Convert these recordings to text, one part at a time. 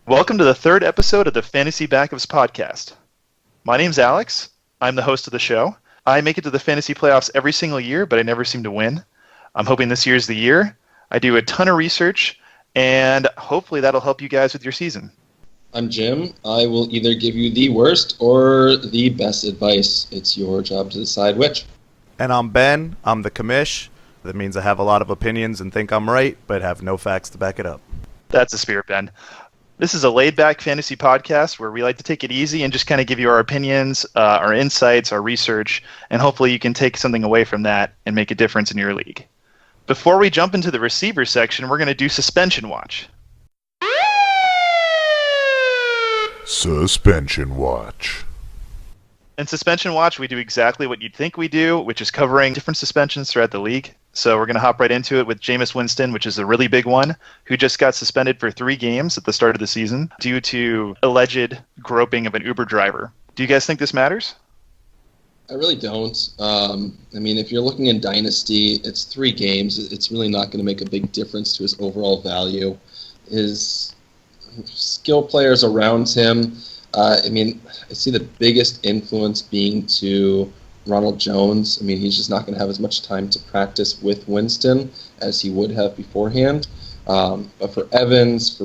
Welcome to the third episode of the Fantasy Backups podcast. My name's Alex. I'm the host of the show. I make it to the fantasy playoffs every single year, but I never seem to win. I'm hoping this year's the year. I do a ton of research, and hopefully that'll help you guys with your season. I'm Jim. I will either give you the worst or the best advice. It's your job to decide which. And I'm Ben. I'm the commish. That means I have a lot of opinions and think I'm right, but have no facts to back it up. That's the spirit, Ben. This is a laid-back fantasy podcast where we like to take it easy and just kind of give you our opinions, our insights, our research, and hopefully you can take something away from that and make a difference in your league. Before we jump into the receiver section, we're going to do Suspension Watch. Suspension Watch. In Suspension Watch, we do exactly what you'd think we do, which is covering different suspensions throughout the league. So we're going to hop right into it with Jameis Winston, which is a really big one, who just got suspended for 3 games at the start of the season due to alleged groping of an Uber driver. Do you guys think this matters? I really don't. If you're looking in Dynasty, it's 3 games. It's really not going to make a big difference to his overall value. His skill players around him, I see the biggest influence being to Ronald Jones. he's just not going to have as much time to practice with Winston as he would have beforehand. But for Evans, for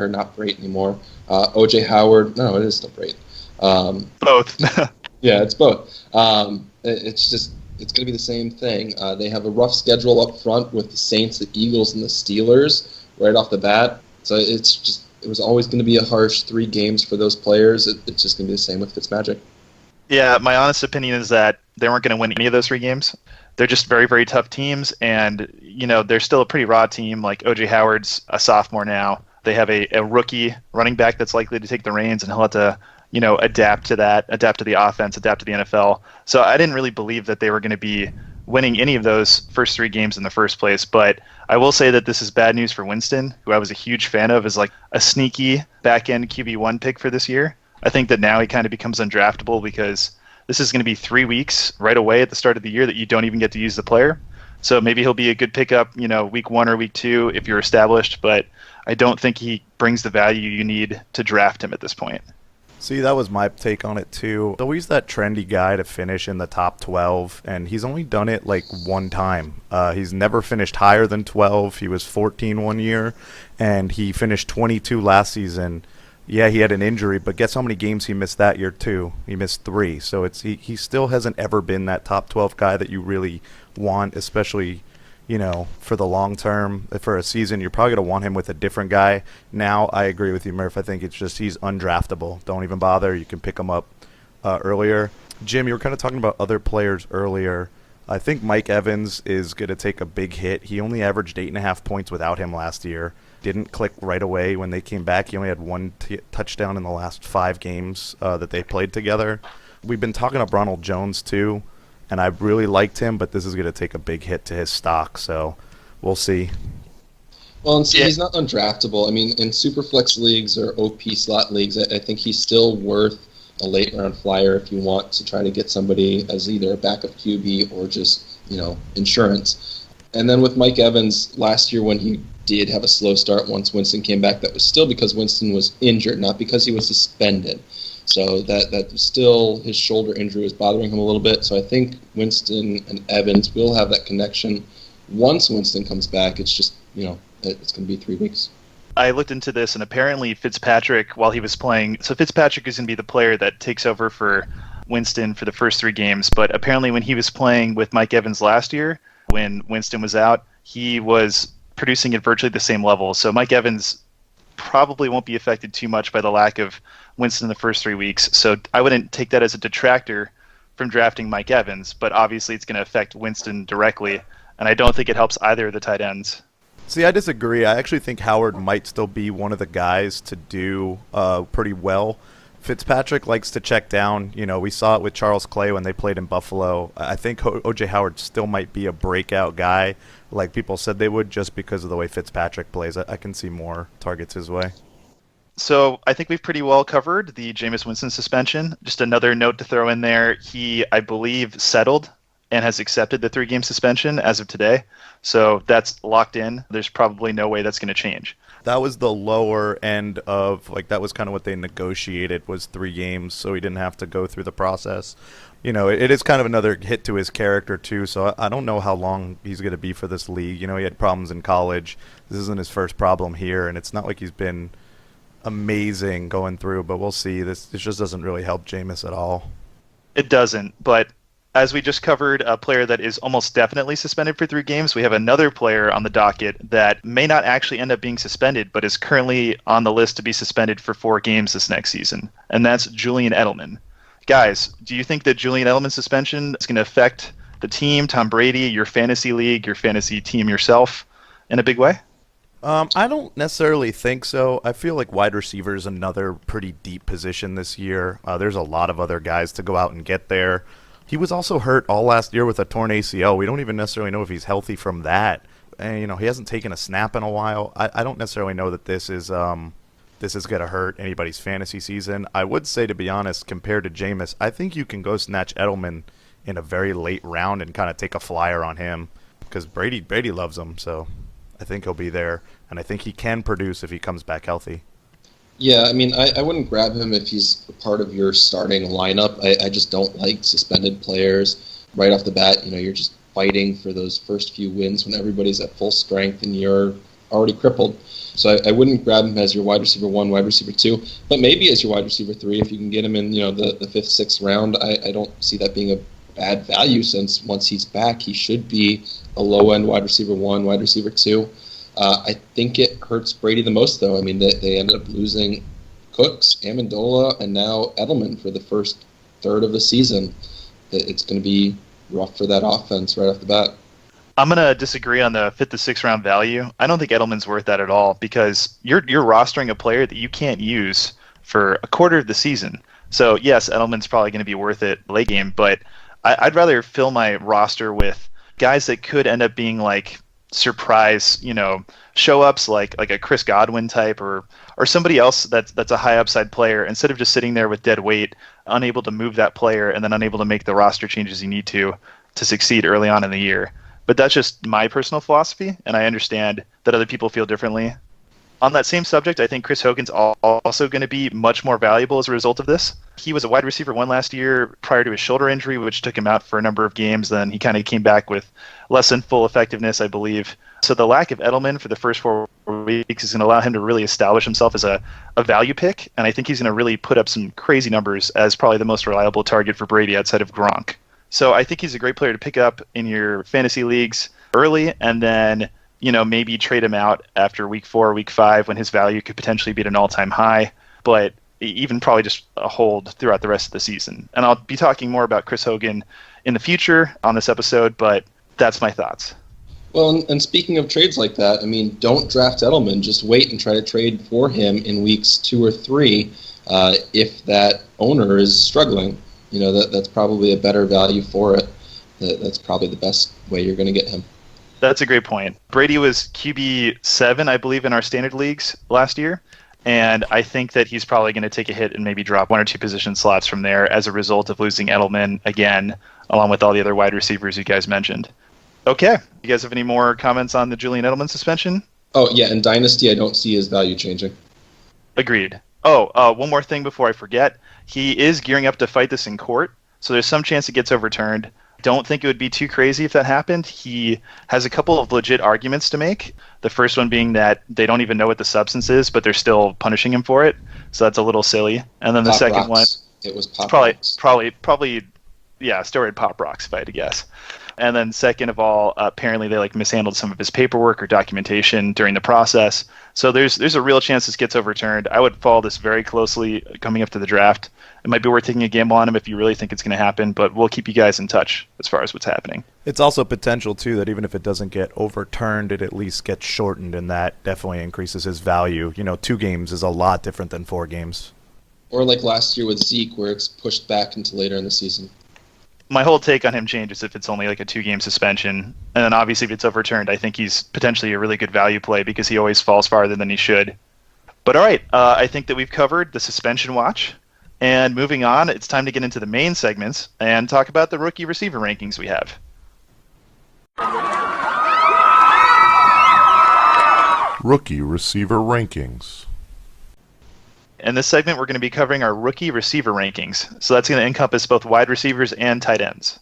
not Brait anymore, O.J. Howard, no, it is still Brait. Both. Yeah, it's both. It's going to be the same thing. They have a rough schedule up front with the Saints, the Eagles, and the Steelers right off the bat. So it was always going to be a harsh 3 games for those players. It's just going to be the same with Fitzmagic. Yeah, my honest opinion is that they weren't going to win any of those 3 games. They're just very, very tough teams, and they're still a pretty raw team. Like O.J. Howard's a sophomore now. They have a rookie running back that's likely to take the reins, and he'll have to adapt to that, adapt to the offense, adapt to the NFL. So I didn't really believe that they were going to be winning any of those first 3 games in the first place. But I will say that this is bad news for Winston, who I was a huge fan of as like a sneaky back-end QB1 pick for this year. I think that now he kind of becomes undraftable because this is going to be 3 weeks right away at the start of the year that you don't even get to use the player. So maybe he'll be a good pickup, week 1 or week 2 if you're established, but I don't think he brings the value you need to draft him at this point. See, that was my take on it too. Always that trendy guy to finish in the top 12, and he's only done it like 1 time. He's never finished higher than 12. He was 14 one year, and he finished 22 last season. Yeah, he had an injury, but guess how many games he missed that year too? He missed 3. So he still hasn't ever been that top 12 guy that you really want, especially for the long term. For a season, you're probably going to want him with a different guy. Now, I agree with you, Murph. I think it's just he's undraftable. Don't even bother. You can pick him up earlier. Jim, you were kind of talking about other players earlier. I think Mike Evans is going to take a big hit. He only averaged 8.5 points without him last year. Didn't click right away when they came back. He only had 1 touchdown in the last 5 games that they played together. We've been talking up Ronald Jones too, and I really liked him, but this is going to take a big hit to his stock, so we'll see. Well, and see, he's not undraftable. In Superflex leagues or OP slot leagues, I think he's still worth a late-round flyer if you want to try to get somebody as either a backup QB or just, insurance. And then with Mike Evans, last year when he did have a slow start once Winston came back, that was still because Winston was injured, not because he was suspended. So that was still, his shoulder injury was bothering him a little bit. So I think Winston and Evans will have that connection. Once Winston comes back, it's just, it's going to be 3 weeks. I looked into this, and apparently Fitzpatrick, while he was playing, so Fitzpatrick is going to be the player that takes over for Winston for the first 3 games, but apparently when he was playing with Mike Evans last year, when Winston was out, he was producing at virtually the same level. So Mike Evans probably won't be affected too much by the lack of Winston in the first 3 weeks. So I wouldn't take that as a detractor from drafting Mike Evans, but obviously it's going to affect Winston directly, and I don't think it helps either of the tight ends. See, I disagree. I actually think Howard might still be one of the guys to do pretty well. Fitzpatrick likes to check down. We saw it with Charles Clay when they played in Buffalo. I think O.J. Howard still might be a breakout guy, like people said they would, just because of the way Fitzpatrick plays. I can see more targets his way. So I think we've pretty well covered the Jameis Winston suspension. Just another note to throw in there. He, I believe, settled and has accepted the 3-game suspension as of today. So that's locked in. There's probably no way that's going to change. That was the lower end of, like, that was kind of what they negotiated, was 3 games, so he didn't have to go through the process. It is kind of another hit to his character, too, so I don't know how long he's going to be for this league. He had problems in college. This isn't his first problem here, and it's not like he's been amazing going through, but we'll see. This just doesn't really help Jameis at all. It doesn't, but as we just covered a player that is almost definitely suspended for 3 games, we have another player on the docket that may not actually end up being suspended, but is currently on the list to be suspended for 4 games this next season, and that's Julian Edelman. Guys, do you think that Julian Edelman's suspension is going to affect the team, Tom Brady, your fantasy league, your fantasy team yourself in a big way? I don't necessarily think so. I feel like wide receiver is another pretty deep position this year. There's a lot of other guys to go out and get there. He was also hurt all last year with a torn ACL. We don't even necessarily know if he's healthy from that. And, he hasn't taken a snap in a while. I don't necessarily know that this is going to hurt anybody's fantasy season. I would say, to be honest, compared to Jameis, I think you can go snatch Edelman in a very late round and kind of take a flyer on him, because Brady loves him, so I think he'll be there. And I think he can produce if he comes back healthy. Yeah, I mean, I wouldn't grab him if he's a part of your starting lineup. I just don't like suspended players right off the bat. You're just fighting for those first few wins when everybody's at full strength and you're already crippled. So I wouldn't grab him as your wide receiver 1, wide receiver 2, but maybe as your wide receiver 3 if you can get him in the 5th, 6th round. I don't see that being a bad value, since once he's back, he should be a low-end wide receiver 1, wide receiver 2. I think it hurts Brady the most, though. I mean, they ended up losing Cooks, Amendola, and now Edelman for the first third of the season. It's going to be rough for that offense right off the bat. I'm going to disagree on the 5th to 6th round value. I don't think Edelman's worth that at all, because you're rostering a player that you can't use for a quarter of the season. So, yes, Edelman's probably going to be worth it late game, but I'd rather fill my roster with guys that could end up being like surprise, show-ups like a Chris Godwin type or somebody else that's a high upside player, instead of just sitting there with dead weight, unable to move that player and then unable to make the roster changes you need to succeed early on in the year. But that's just my personal philosophy, and I understand that other people feel differently. On that same subject, I think Chris Hogan's also going to be much more valuable as a result of this. He was a wide receiver 1 last year prior to his shoulder injury, which took him out for a number of games. Then he kind of came back with less than full effectiveness, I believe. So the lack of Edelman for the first 4 weeks is going to allow him to really establish himself as a value pick, and I think he's going to really put up some crazy numbers as probably the most reliable target for Brady outside of Gronk. So I think he's a great player to pick up in your fantasy leagues early, and then maybe trade him out after week 4 or week 5 when his value could potentially be at an all-time high, but even probably just a hold throughout the rest of the season. And I'll be talking more about Chris Hogan in the future on this episode, but that's my thoughts. Well, and speaking of trades like that, I mean, don't draft Edelman. Just wait and try to trade for him in weeks 2 or 3 if that owner is struggling. That's probably a better value for it. That's probably the best way you're going to get him. That's a great point. Brady was QB7, I believe, in our standard leagues last year, and I think that he's probably going to take a hit and maybe drop 1 or 2 position slots from there as a result of losing Edelman again, along with all the other wide receivers you guys mentioned. Okay. You guys have any more comments on the Julian Edelman suspension? Oh, yeah, in Dynasty, I don't see his value changing. Agreed. Oh, one more thing before I forget. He is gearing up to fight this in court, so there's some chance it gets overturned. Don't think it would be too crazy if that happened. He has a couple of legit arguments to make. The first one being that they don't even know what the substance is, but they're still punishing him for it. So that's a little silly. And then the second one, it was pop rocks. Probably, yeah, steroid pop rocks, if I had to guess. And then second of all, apparently they mishandled some of his paperwork or documentation during the process. So there's a real chance this gets overturned. I would follow this very closely coming up to the draft. It might be worth taking a gamble on him if you really think it's going to happen, but we'll keep you guys in touch as far as what's happening. It's also potential, too, that even if it doesn't get overturned, it at least gets shortened, and that definitely increases his value. 2 games is a lot different than 4 games. Or like last year with Zeke, where it's pushed back into later in the season. My whole take on him changes if it's only a 2-game suspension. And then obviously if it's overturned, I think he's potentially a really good value play because he always falls farther than he should. But all right, I think that we've covered the suspension watch. And moving on, it's time to get into the main segments and talk about the rookie receiver rankings we have. Rookie receiver rankings. In this segment, we're going to be covering our rookie receiver rankings. So that's going to encompass both wide receivers and tight ends.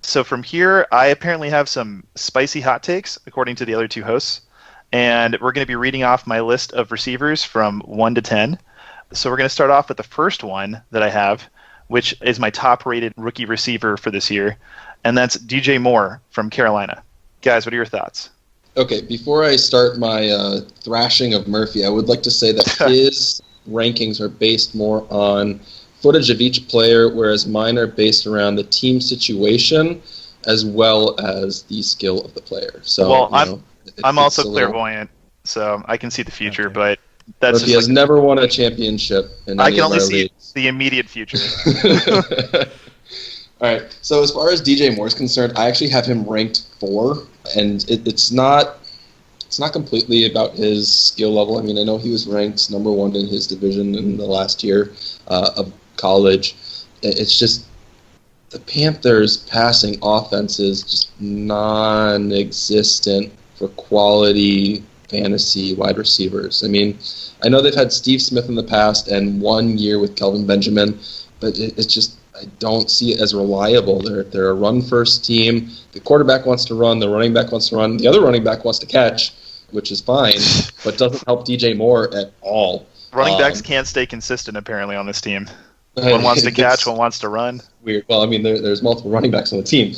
So from here, I apparently have some spicy hot takes, according to the other two hosts. And we're going to be reading off my list of receivers from 1 to 10. So we're going to start off with the first one that I have, which is my top-rated rookie receiver for this year. And that's DJ Moore from Carolina. Guys, what are your thoughts? Okay, before I start my thrashing of Murphy, I would like to say that his rankings are based more on footage of each player, whereas mine are based around the team situation as well as the skill of the player. So, well, I'm also clairvoyant, so I can see the future, but that's Murphy has never won a championship in I any can of only our see leagues. the immediate future. All right. So as far as DJ Moore is concerned, I actually have him ranked 4, and it's not completely about his skill level. I mean, I know he was ranked number 1 in his division in the last year of college. It's just the Panthers' passing offense is just non-existent for quality fantasy wide receivers. I mean, I know they've had Steve Smith in the past and 1 year with Kelvin Benjamin, but it's just I don't see it as reliable. They're a run-first team. The quarterback wants to run. The running back wants to run. The other running back wants to catch, which is fine, but doesn't help DJ Moore at all. Running backs can't stay consistent, apparently, on this team. One wants to catch, one wants to run. Weird. Well, I mean, there's multiple running backs on the team.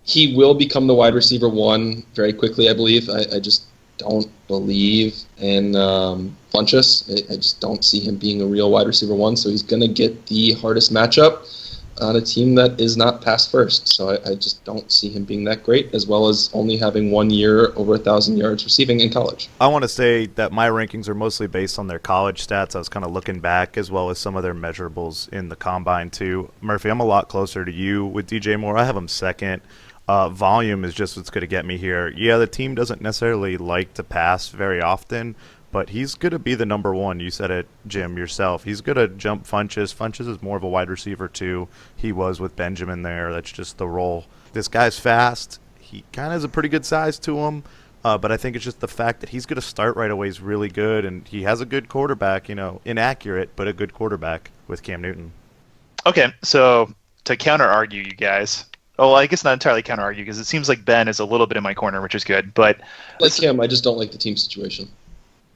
He will become the wide receiver 1 very quickly, I believe. I just don't believe in Funchess. I just don't see him being a real wide receiver 1, so he's going to get the hardest matchup on a team that is not pass first. So I just don't see him being that great, as well as only having 1 year over 1,000 yards receiving in college. I want to say that my rankings are mostly based on their college stats. I was kind of looking back, as well as some of their measurables in the combine too. Murphy, I'm a lot closer to you with DJ Moore. I have him second. Volume is just what's going to get me here. Yeah, the team doesn't necessarily like to pass very often, but he's going to be the number 1. You said it, Jim, yourself. He's going to jump Funchess. Funchess is more of a wide receiver, too. He was with Benjamin there. That's just the role. This guy's fast. He kind of has a pretty good size to him, but I think it's just the fact that he's going to start right away is really good, and he has a good quarterback, inaccurate, but a good quarterback with Cam Newton. Okay, so to counter-argue you guys, well, I guess not entirely counter-argue, because it seems like Ben is a little bit in my corner, which is good, but... Like him, I just don't like the team situation.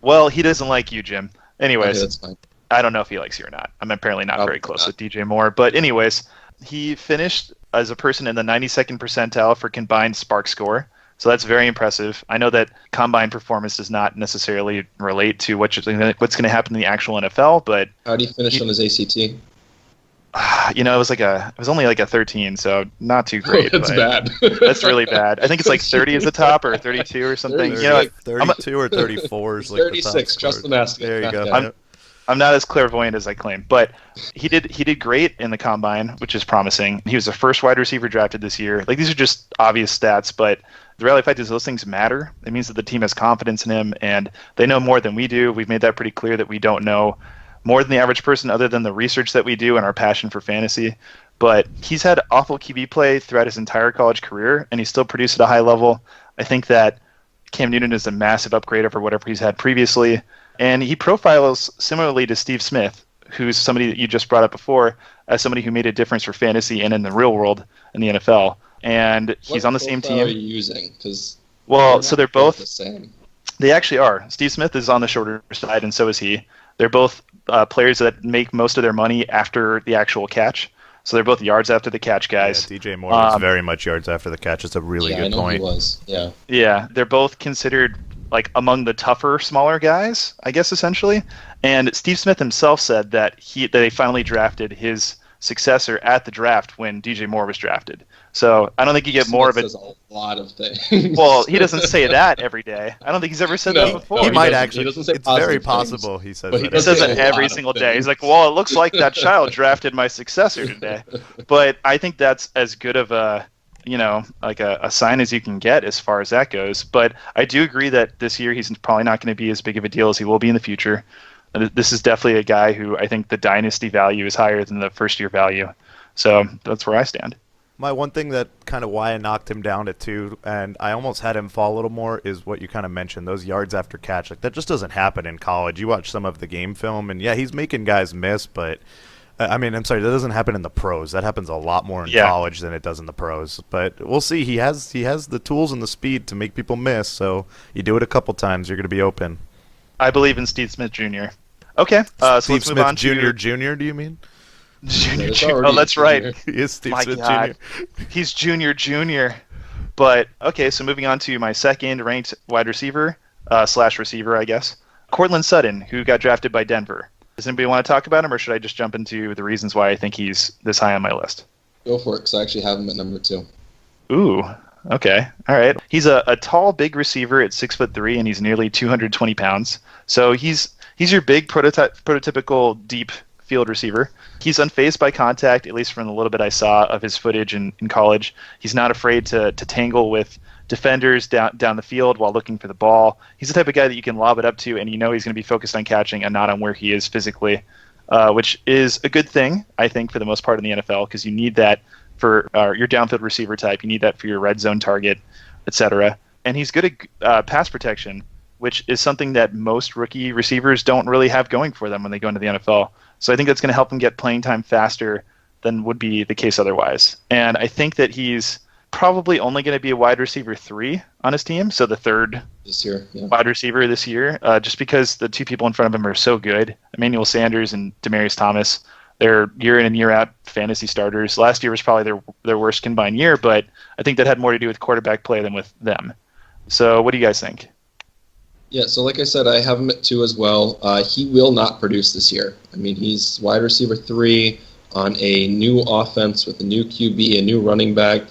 Well, he doesn't like you, Jim. Anyways, okay, that's fine. I don't know if he likes you or not. I'm apparently not very close with DJ Moore. But anyways, he finished as a person in the 92nd percentile for combined SPARQ score. So that's very impressive. I know that combine performance does not necessarily relate to what's going to happen in the actual NFL, but... How did he finish on his ACT? It was only like a 13, so not too great. That's bad. That's really bad. I think it's like 30 is the top, or 32 or something. 32 or 34 is like 36. The top Trust the master. There you go. I'm not as clairvoyant as I claim, but he did great in the combine, which is promising. He was the first wide receiver drafted this year. Like, these are just obvious stats, but the reality fact is those things matter. It means that the team has confidence in him, and they know more than we do. We've made that pretty clear that we don't know more than the average person other than the research that we do and our passion for fantasy. But he's had awful QB play throughout his entire college career, and he's still produced at a high level. I think that Cam Newton is a massive upgrade over whatever he's had previously. And he profiles similarly to Steve Smith, who's somebody that you just brought up before, as somebody who made a difference for fantasy and in the real world in the NFL. And he's on the same team. What are you using? So they're both the same. They actually are. Steve Smith is on the shorter side, and so is he. They're both players that make most of their money after the actual catch. So they're both yards after the catch guys. Yeah, DJ Moore was very much yards after the catch. It's a really good point. He was. Yeah. Yeah, they're both considered like among the tougher, smaller guys, I guess, essentially. And Steve Smith himself said that they finally drafted his successor at the draft when DJ Moore was drafted. So I don't think you get more of it. Says a lot of things. Well, he doesn't say that every day. I don't think he's ever said that before. He might actually. He doesn't say it's very possible he says that. He says it every single day. He's like, well, it looks like that child drafted my successor today. But I think that's as good of a sign as you can get as far as that goes. But I do agree that this year he's probably not going to be as big of a deal as he will be in the future. This is definitely a guy who I think the dynasty value is higher than the first-year value. So that's where I stand. My one thing that kind of why I knocked him down to 2, and I almost had him fall a little more, is what you kind of mentioned, those yards after catch. Like, that just doesn't happen in college. You watch some of the game film, and yeah, he's making guys miss, but I'm sorry, that doesn't happen in the pros. That happens a lot more in college than it does in the pros. But we'll see. He has the tools and the speed to make people miss. So you do it a couple times, you're going to be open. I believe in Steve Smith Jr. Okay, so Steve let's Smith move on Jr. to Jr. Do you mean? Junior. already Oh, that's right. He is Steve My Smith God. Jr. He's Junior. But okay, so moving on to my second ranked wide receiver slash receiver, I guess, Cortland Sutton, who got drafted by Denver. Does anybody want to talk about him, or should I just jump into the reasons why I think he's this high on my list? Go for it, because I actually have him at number 2. Ooh, okay, all right. He's a tall, big receiver at 6'3", and he's nearly 220 pounds. So he's your big prototypical deep field receiver. He's unfazed by contact, at least from the little bit I saw of his footage in college. He's not afraid to tangle with defenders down the field while looking for the ball. He's the type of guy that you can lob it up to, and you know he's going to be focused on catching and not on where he is physically, which is a good thing, I think, for the most part in the NFL, because you need that for your downfield receiver type. You need that for your red zone target, etc. And he's good at pass protection, which is something that most rookie receivers don't really have going for them when they go into the NFL. So I think that's going to help him get playing time faster than would be the case otherwise. And I think that he's probably only going to be a wide receiver 3 on his team, so the third This year, yeah. wide receiver this year, just because the two people in front of him are so good. Emmanuel Sanders and Demaryius Thomas, they're year in and year out fantasy starters. Last year was probably their worst combined year, but I think that had more to do with quarterback play than with them. So what do you guys think? Yeah, so like I said, I have him at 2 as well. He will not produce this year. I mean, he's wide receiver 3 on a new offense with a new QB, a new running back.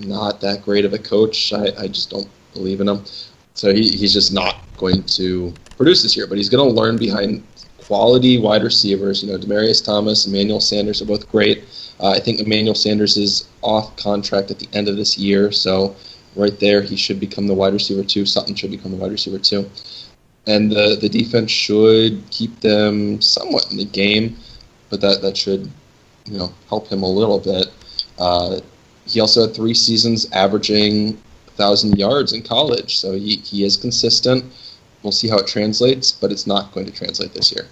Not that great of a coach. I just don't believe in him. So he's just not going to produce this year, but he's going to learn behind quality wide receivers. You know, Demaryius Thomas, Emmanuel Sanders are both great. I think Emmanuel Sanders is off contract at the end of this year, so right there he should become the wide receiver 2. Sutton should become the wide receiver 2. And the defense should keep them somewhat in the game, but that should, help him a little bit. He also had 3 seasons averaging 1,000 yards in college, so he is consistent. We'll see how it translates, but it's not going to translate this year.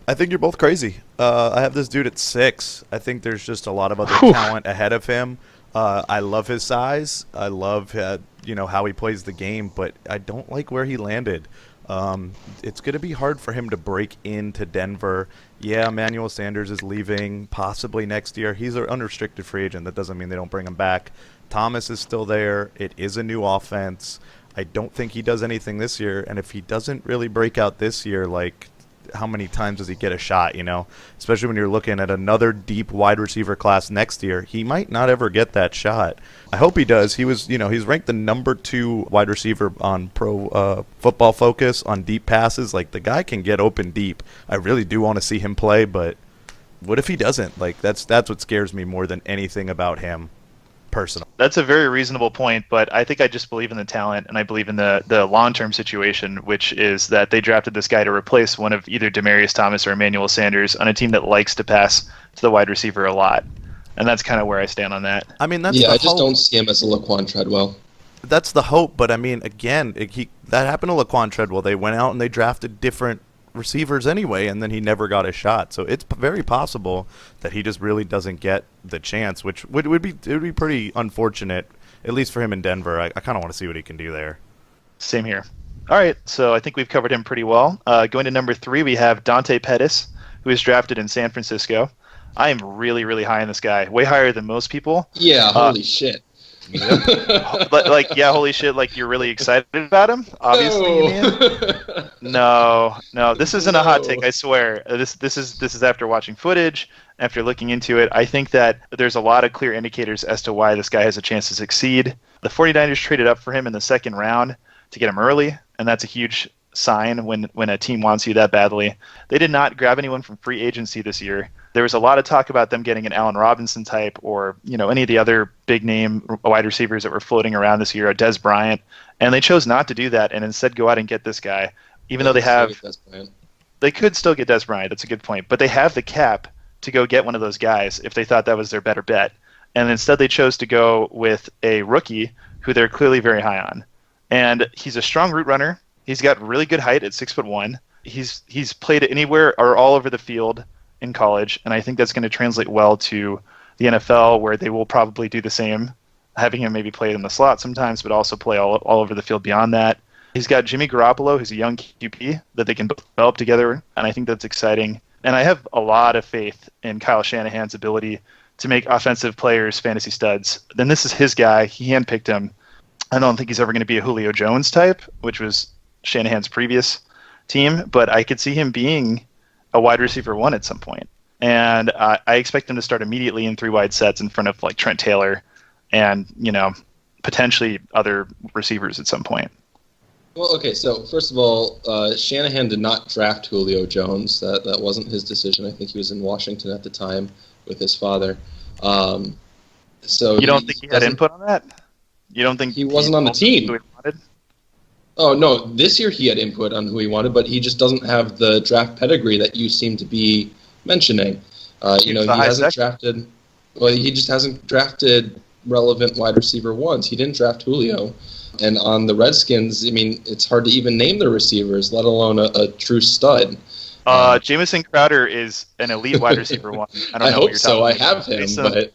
I think you're both crazy. I have this dude at 6. I think there's just a lot of other talent ahead of him. I love his size. I love how he plays the game, but I don't like where he landed. It's going to be hard for him to break into Denver. Yeah, Emmanuel Sanders is leaving possibly next year. He's an unrestricted free agent. That doesn't mean they don't bring him back. Thomas is still there. It is a new offense. I don't think he does anything this year. And if he doesn't really break out this year, how many times does he get a shot, Especially when you're looking at another deep wide receiver class next year. He might not ever get that shot. I hope he does. He was, he's ranked the number 2 wide receiver on Pro Football Focus on deep passes. The guy can get open deep. I really do want to see him play, but what if he doesn't? That's what scares me more than anything about him. Personal. That's a very reasonable point, but I think I just believe in the talent, and I believe in the long-term situation, which is that they drafted this guy to replace one of either Demaryius Thomas or Emmanuel Sanders on a team that likes to pass to the wide receiver a lot. And that's kind of where I stand on that. I mean, that's I the just hope. don't see him as a Laquan Treadwell. That's the hope, but I mean, again, that happened to Laquan Treadwell. They went out and they drafted different receivers anyway, and then he never got a shot. So it's very possible that he just really doesn't get the chance, which would be pretty unfortunate, at least for him in Denver. I kind of want to see what he can do there. Same here. All right, so I think we've covered him pretty well. Going to number 3, we have Dante Pettis, who was drafted in San Francisco. I am really, really high on this guy, way higher than most people. Yeah, holy shit. Holy shit, you're really excited about him, obviously. No. This isn't a hot take, I swear. This is after watching footage, after looking into it. I think that there's a lot of clear indicators as to why this guy has a chance to succeed. The 49ers traded up for him in the second round to get him early, and that's a huge sign when a team wants you that badly. They did not grab anyone from free agency this year. There was a lot of talk about them getting an Allen Robinson type or, any of the other big name wide receivers that were floating around this year, Dez Bryant, and they chose not to do that and instead go out and get this guy, even though they could still get Dez Bryant. That's a good point, but they have the cap to go get one of those guys if they thought that was their better bet. And instead they chose to go with a rookie who they're clearly very high on. And he's a strong route runner. He's got really good height at 6'1". He's played anywhere or all over the field in college, and I think that's going to translate well to the NFL, where they will probably do the same, having him maybe play in the slot sometimes, but also play all over the field beyond that. He's got Jimmy Garoppolo, who's a young QB that they can develop together, and I think that's exciting. And I have a lot of faith in Kyle Shanahan's ability to make offensive players fantasy studs. Then this is his guy. He handpicked him. I don't think he's ever going to be a Julio Jones type, which was Shanahan's previous team, but I could see him being a wide receiver 1 at some point. And I expect him to start immediately in 3 wide sets in front of like Trent Taylor and, potentially other receivers at some point. Well, okay, so first of all, Shanahan did not draft Julio Jones. That wasn't his decision. I think he was in Washington at the time with his father. So you don't think he had input on that? You don't think he wasn't on the team? Oh, no, this year he had input on who he wanted, but he just doesn't have the draft pedigree that you seem to be mentioning. He hasn't drafted. Well, he just hasn't drafted relevant wide receiver 1s. He didn't draft Julio. And on the Redskins, I mean, it's hard to even name the receivers, let alone a true stud. Jamison Crowder is an elite wide receiver 1. I hope so. I have him, but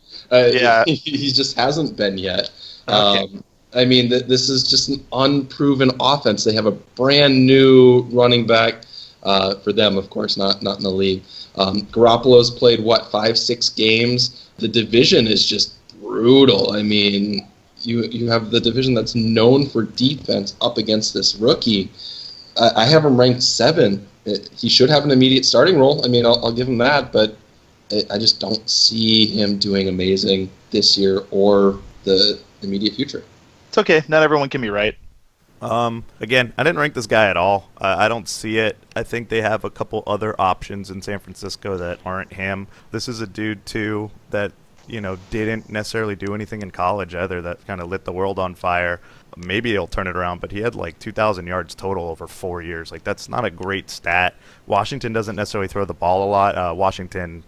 he just hasn't been yet. Okay. I mean, this is just an unproven offense. They have a brand new running back for them, of course, not in the league. Garoppolo's played, 5-6 games? The division is just brutal. I mean, you have the division that's known for defense up against this rookie. I have him ranked 7. He should have an immediate starting role. I mean, I'll give him that, but I just don't see him doing amazing this year or the immediate future. It's okay. Not everyone can be right. Again, I didn't rank this guy at all. I don't see it. I think they have a couple other options in San Francisco that aren't him. This is a dude, too, that didn't necessarily do anything in college either, that kind of lit the world on fire. Maybe he'll turn it around, but he had like 2,000 yards total over 4 years. Like, that's not a great stat. Washington doesn't necessarily throw the ball a lot. Washington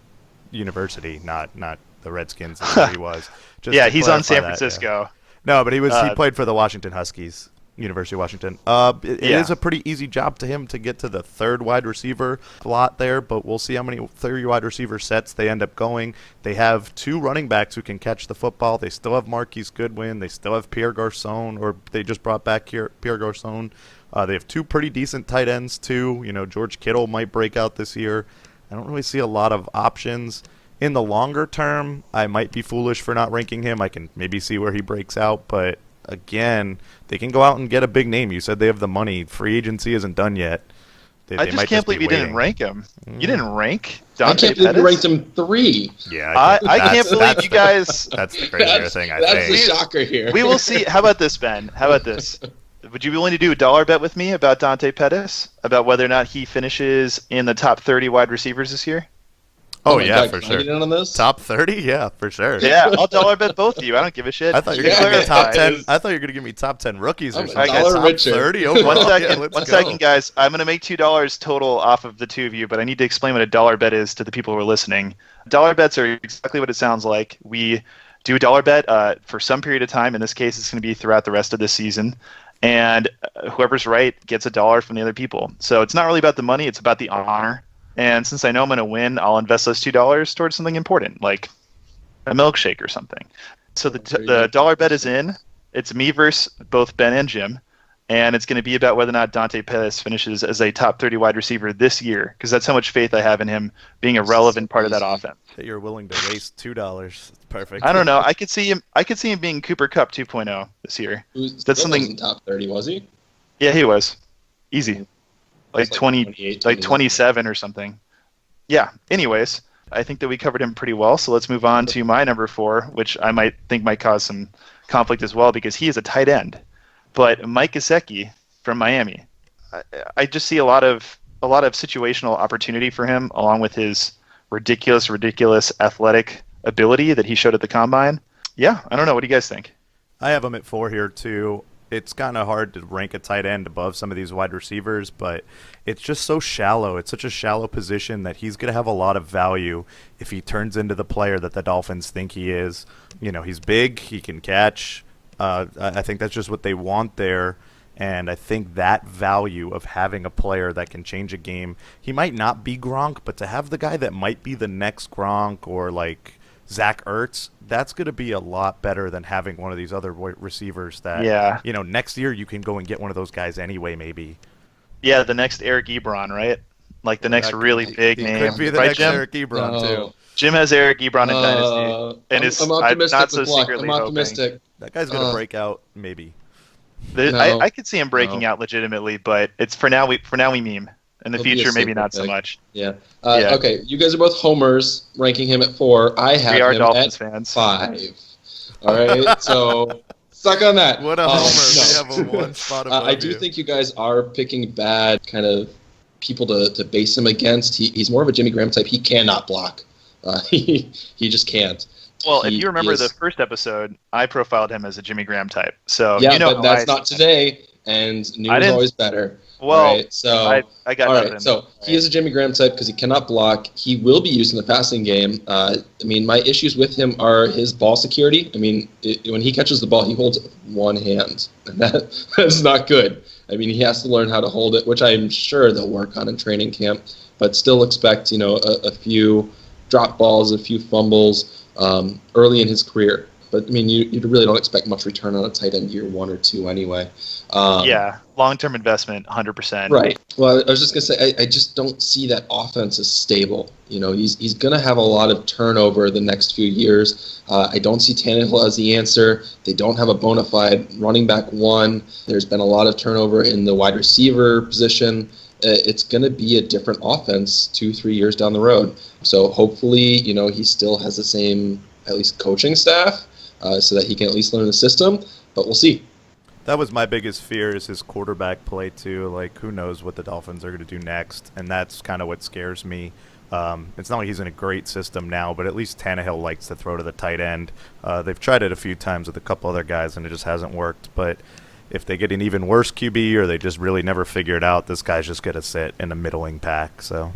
University, not the Redskins, is where he was. Yeah, he's on San Francisco. Yeah. No, but he played for the Washington Huskies. University of Washington. It is a pretty easy job to him to get to the 3rd wide receiver slot there, but we'll see how many 3 wide receiver sets they end up going. They have 2 running backs who can catch the football. They still have Marquise Goodwin. They still have Pierre Garçon, or they just brought back Pierre Garçon. They have 2 pretty decent tight ends, too. George Kittle might break out this year. I don't really see a lot of options. In the longer term, I might be foolish for not ranking him. I can maybe see where he breaks out, but again, they can go out and get a big name. You said they have the money. Free agency isn't done yet. I just can't believe you didn't rank him. You didn't rank Dante Pettis? I can't believe you ranked him 3. Yeah, I can't believe you guys. That's the crazier thing, I think. That's the shocker here. We will see. How about this, Ben? How about this? Would you be willing to do a dollar bet with me about Dante Pettis? About whether or not he finishes in the top 30 wide receivers this year? Oh yeah, God, for sure. Get in on this? Top 30? Yeah, for sure. Yeah, I'll dollar bet both of you. I don't give a shit. I thought you were going to give me top 10. I thought you were going to give me top 10 rookies or something. Top 30 overall. One second, guys. I'm going to make $2 total off of the 2 of you, but I need to explain what a dollar bet is to the people who are listening. Dollar bets are exactly what it sounds like. We do a dollar bet for some period of time. In this case, it's going to be throughout the rest of the season. And whoever's right gets $1 from the other people. So it's not really about the money. It's about the honor. And since I know I'm going to win, I'll invest those $2 towards something important, like a milkshake or something. So the dollar bet is in. It's me versus both Ben and Jim. And it's going to be about whether or not Dante Pettis finishes as a top 30 wide receiver this year, because that's how much faith I have in him being a relevant part of that offense. That you're willing to waste $2. It's perfect. I don't know. I could see him being Cooper Kupp 2.0 this year. That's something. Wasn't top 30, was he? Yeah, he was. Easy. Like 20, like 27 or something. Yeah. Anyways, I think that we covered him pretty well. So let's move on to my number 4, which I might cause some conflict as well because he is a tight end. But Mike Gesicki from Miami, I just see a lot of situational opportunity for him, along with his ridiculous athletic ability that he showed at the combine. Yeah, I don't know. What do you guys think? I have him at 4 here too. it's kind of hard to rank a tight end above some of these wide receivers, but it's just so shallow. It's such a shallow position that he's going to have a lot of value if he turns into the player that the Dolphins think he is. He's big, he can catch. I think that's just what they want there. And I think that value of having a player that can change a game, he might not be Gronk, but to have the guy that might be the next Gronk or like Zach Ertz, that's going to be a lot better than having one of these other receivers that, next year you can go and get one of those guys anyway, maybe. Yeah, the next Eric Ebron, right? Like the next really big name. Could be the right, next Jim? Eric Ebron, too. Jim has Eric Ebron in Dynasty. And I'm optimistic not so with luck. secretly I'm optimistic. hoping. That guy's going to break out, maybe. I could see him breaking out legitimately, but it's for now we meme. In the future, maybe not so much. Yeah. Okay, you guys are both homers, ranking him at 4. I have him Dolphins at fans. 5. All right, so suck on that. What a homer! We have a one spot above I do think you guys are picking bad kind of people to base him against. He's more of a Jimmy Graham type. He cannot block. He just can't. Well, if you remember the first episode, I profiled him as a Jimmy Graham type. So yeah, but that's not today, and new is always better. Well, right? So I got all nothing. right. So he is a Jimmy Graham type because he cannot block. He will be used in the passing game. My issues with him are his ball security. When he catches the ball, he holds it with one hand, and that's not good. He has to learn how to hold it, which I'm sure they'll work on in training camp. But still expect a few drop balls, a few fumbles early in his career. But you really don't expect much return on a tight end year 1 or 2 anyway. Long-term investment, 100%. Right. Well, I was just gonna say, I just don't see that offense as stable. He's gonna have a lot of turnover the next few years. I don't see Tannehill as the answer. They don't have a bona fide running back 1. There's been a lot of turnover in the wide receiver position. It's going to be a different offense 2-3 years down the road. So hopefully, he still has the same, at least, coaching staff so that he can at least learn the system. But we'll see. That was my biggest fear is his quarterback play, too. Like, who knows what the Dolphins are going to do next. And that's kind of what scares me. It's not like he's in a great system now, but at least Tannehill likes to throw to the tight end. They've tried it a few times with a couple other guys, and it just hasn't worked. But if they get an even worse QB or they just really never figure it out, this guy's just going to sit in a middling pack. So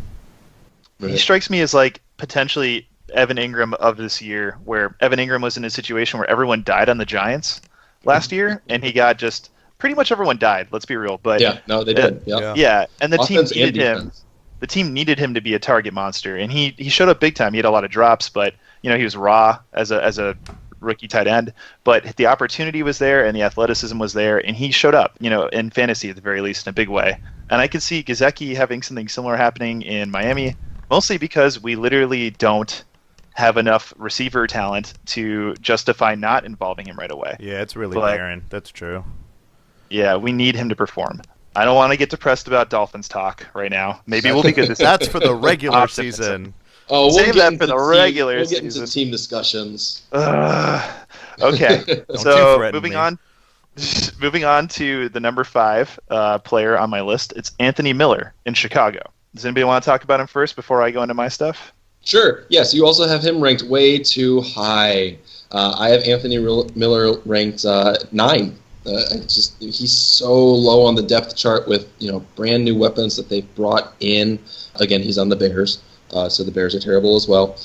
he strikes me as like potentially Evan Ingram of this year, where Evan Ingram was in a situation where everyone died on the Giants last year, and he got just pretty much everyone died. Let's be real, but they did. Yeah, and the Offense team needed him. The team needed him to be a target monster, and he showed up big time. He had a lot of drops, but he was raw as a rookie tight end, but the opportunity was there and the athleticism was there, and he showed up, in fantasy at the very least, in a big way. And I could see Gesicki having something similar happening in Miami, mostly because we literally don't have enough receiver talent to justify not involving him right away. Yeah, it's really barren. That's true. Yeah, we need him to perform. I don't want to get depressed about Dolphins talk right now. Maybe we'll be good. That's for the regular season. Oh, save that for the regular season. We'll get into team discussions. Okay, so moving on to the number 5 player on my list. It's Anthony Miller in Chicago. Does anybody want to talk about him first before I go into my stuff? Sure. Yes, you also have him ranked way too high. I have Anthony Miller ranked 9. He's so low on the depth chart with brand new weapons that they've brought in. Again, he's on the Bears. So the Bears are terrible as well.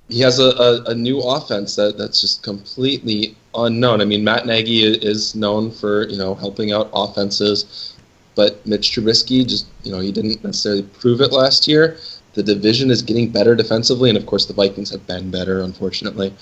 He has a new offense that's just completely unknown. Matt Nagy is known for helping out offenses, but Mitch Trubisky just he didn't necessarily prove it last year. The division is getting better defensively, and of course the Vikings have been better, unfortunately.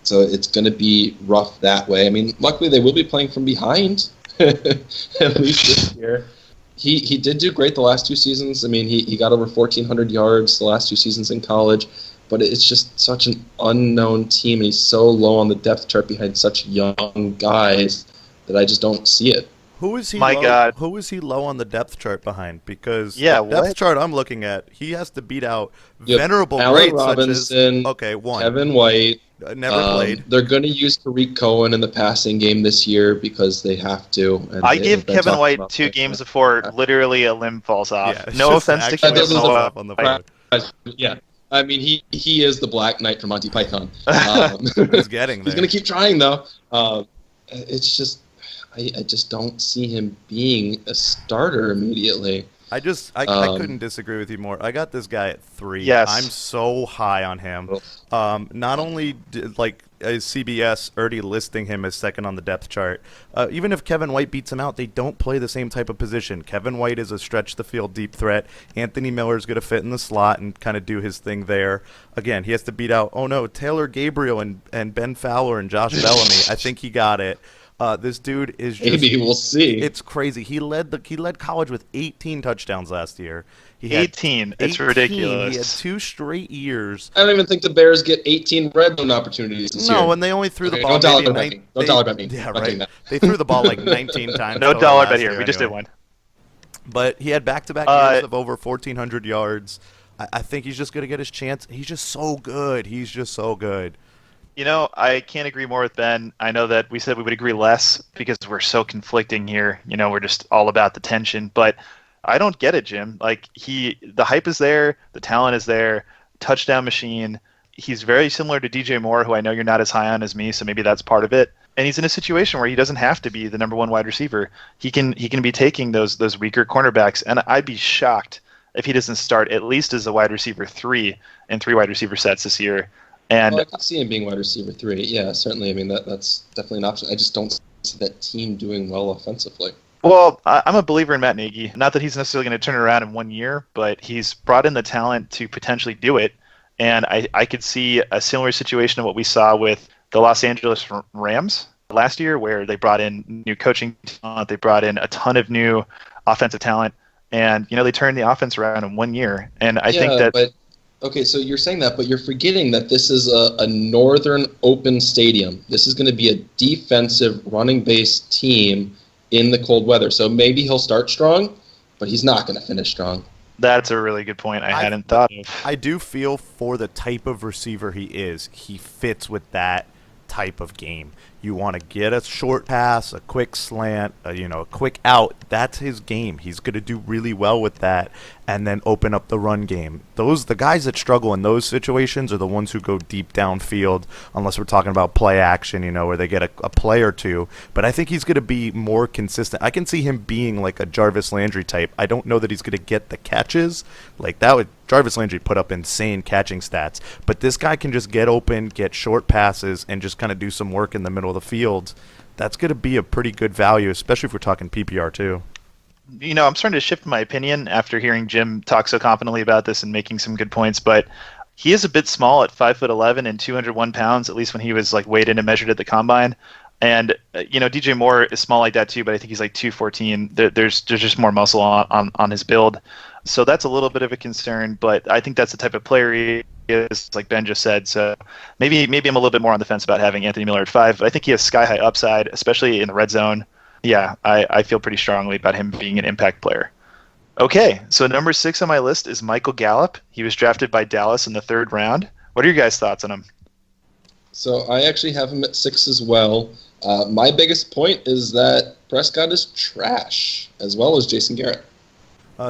So it's going to be rough that way. Luckily they will be playing from behind at least this year. He did do great the last 2 seasons. He got over 1,400 yards the last 2 seasons in college, but it's just such an unknown team, and he's so low on the depth chart behind such young guys that I just don't see it. Who is he? God. Who is he low on the depth chart behind? Because the what? depth chart I'm looking at, he has to beat out Yep. venerable Allen greats Robinson, such as one Kevin White. never played. They're going to use Tariq Cohen in the passing game this year because they have to. And I give Kevin White 2 games before literally a limb falls off. Yeah, no offense to Kevin White. on the Yeah. He is the Black Knight from Monty Python. He's getting there. He's going to keep trying, though. It's just, I just don't see him being a starter immediately. I couldn't disagree with you more. I got this guy at 3. Yes. I'm so high on him. Not only is CBS already listing him as second on the depth chart, even if Kevin White beats him out, they don't play the same type of position. Kevin White is a stretch the field deep threat. Anthony Miller's going to fit in the slot and kind of do his thing there. Again, he has to beat out, Taylor Gabriel and Ben Fowler and Josh Bellamy. I think he got it. This dude is just, maybe we'll see. It's crazy. He led college with 18 touchdowns last year. He had 18. It's ridiculous. He had 2 straight years. I don't even think the Bears get 18 red zone opportunities this year. No, and they only threw the ball. Don't dollar bet me. Yeah, right. They threw the ball like 19 times. No dollar bet here. We just did one. But he had back-to-back years of over 1,400 yards. I think he's just going to get his chance. He's just so good. I can't agree more with Ben. I know that we said we would agree less because we're so conflicting here. We're just all about the tension. But I don't get it, Jim. The hype is there, the talent is there, touchdown machine. He's very similar to DJ Moore, who I know you're not as high on as me, so maybe that's part of it. And he's in a situation where he doesn't have to be the number one wide receiver. He can be taking those weaker cornerbacks, and I'd be shocked if he doesn't start at least as a wide receiver 3 in 3 wide receiver sets this year. And I can see him being wide receiver 3. Yeah, certainly. I mean, that's definitely an option. I just don't see that team doing well offensively. Well, I'm a believer in Matt Nagy. Not that he's necessarily going to turn it around in 1 year, but he's brought in the talent to potentially do it. And I could see a similar situation to what we saw with the Los Angeles Rams last year, where they brought in new coaching talent, they brought in a ton of new offensive talent, and they turned the offense around in 1 year. And I think that. Okay, so you're saying that, but you're forgetting that this is a northern open stadium. This is going to be a defensive running-based team in the cold weather. So maybe he'll start strong, but he's not going to finish strong. That's a really good point I hadn't thought of. I do feel for the type of receiver he is, he fits with that type of game. You want to get a short pass, a quick slant, a quick out. That's his game. He's going to do really well with that and then open up the run game. The guys that struggle in those situations are the ones who go deep downfield, unless we're talking about play action, where they get a play or two. But I think he's going to be more consistent. I can see him being like a Jarvis Landry type. I don't know that he's going to get the catches. Jarvis Landry put up insane catching stats. But this guy can just get open, get short passes, and just kind of do some work in the middle of the field. That's going to be a pretty good value, especially if we're talking PPR too. I'm starting to shift my opinion after hearing Jim talk so confidently about this and making some good points, but he is a bit small at 5'11" and 201 pounds, at least when he was weighed in and measured at the combine. And DJ Moore is small like that too, but I think he's 214. There's just more muscle on his build, so that's a little bit of a concern. But I think that's the type of player he is, like Ben just said. So maybe I'm a little bit more on the fence about having Anthony Miller at 5. But I think he has sky high upside, especially in the red zone. Yeah, I feel pretty strongly about him being an impact player. Okay, so number 6 on my list is Michael Gallup. He was drafted by Dallas in the 3rd round. What are your guys' thoughts on him? So I actually have him at 6 as well. My biggest point is that Prescott is trash, as well as Jason Garrett.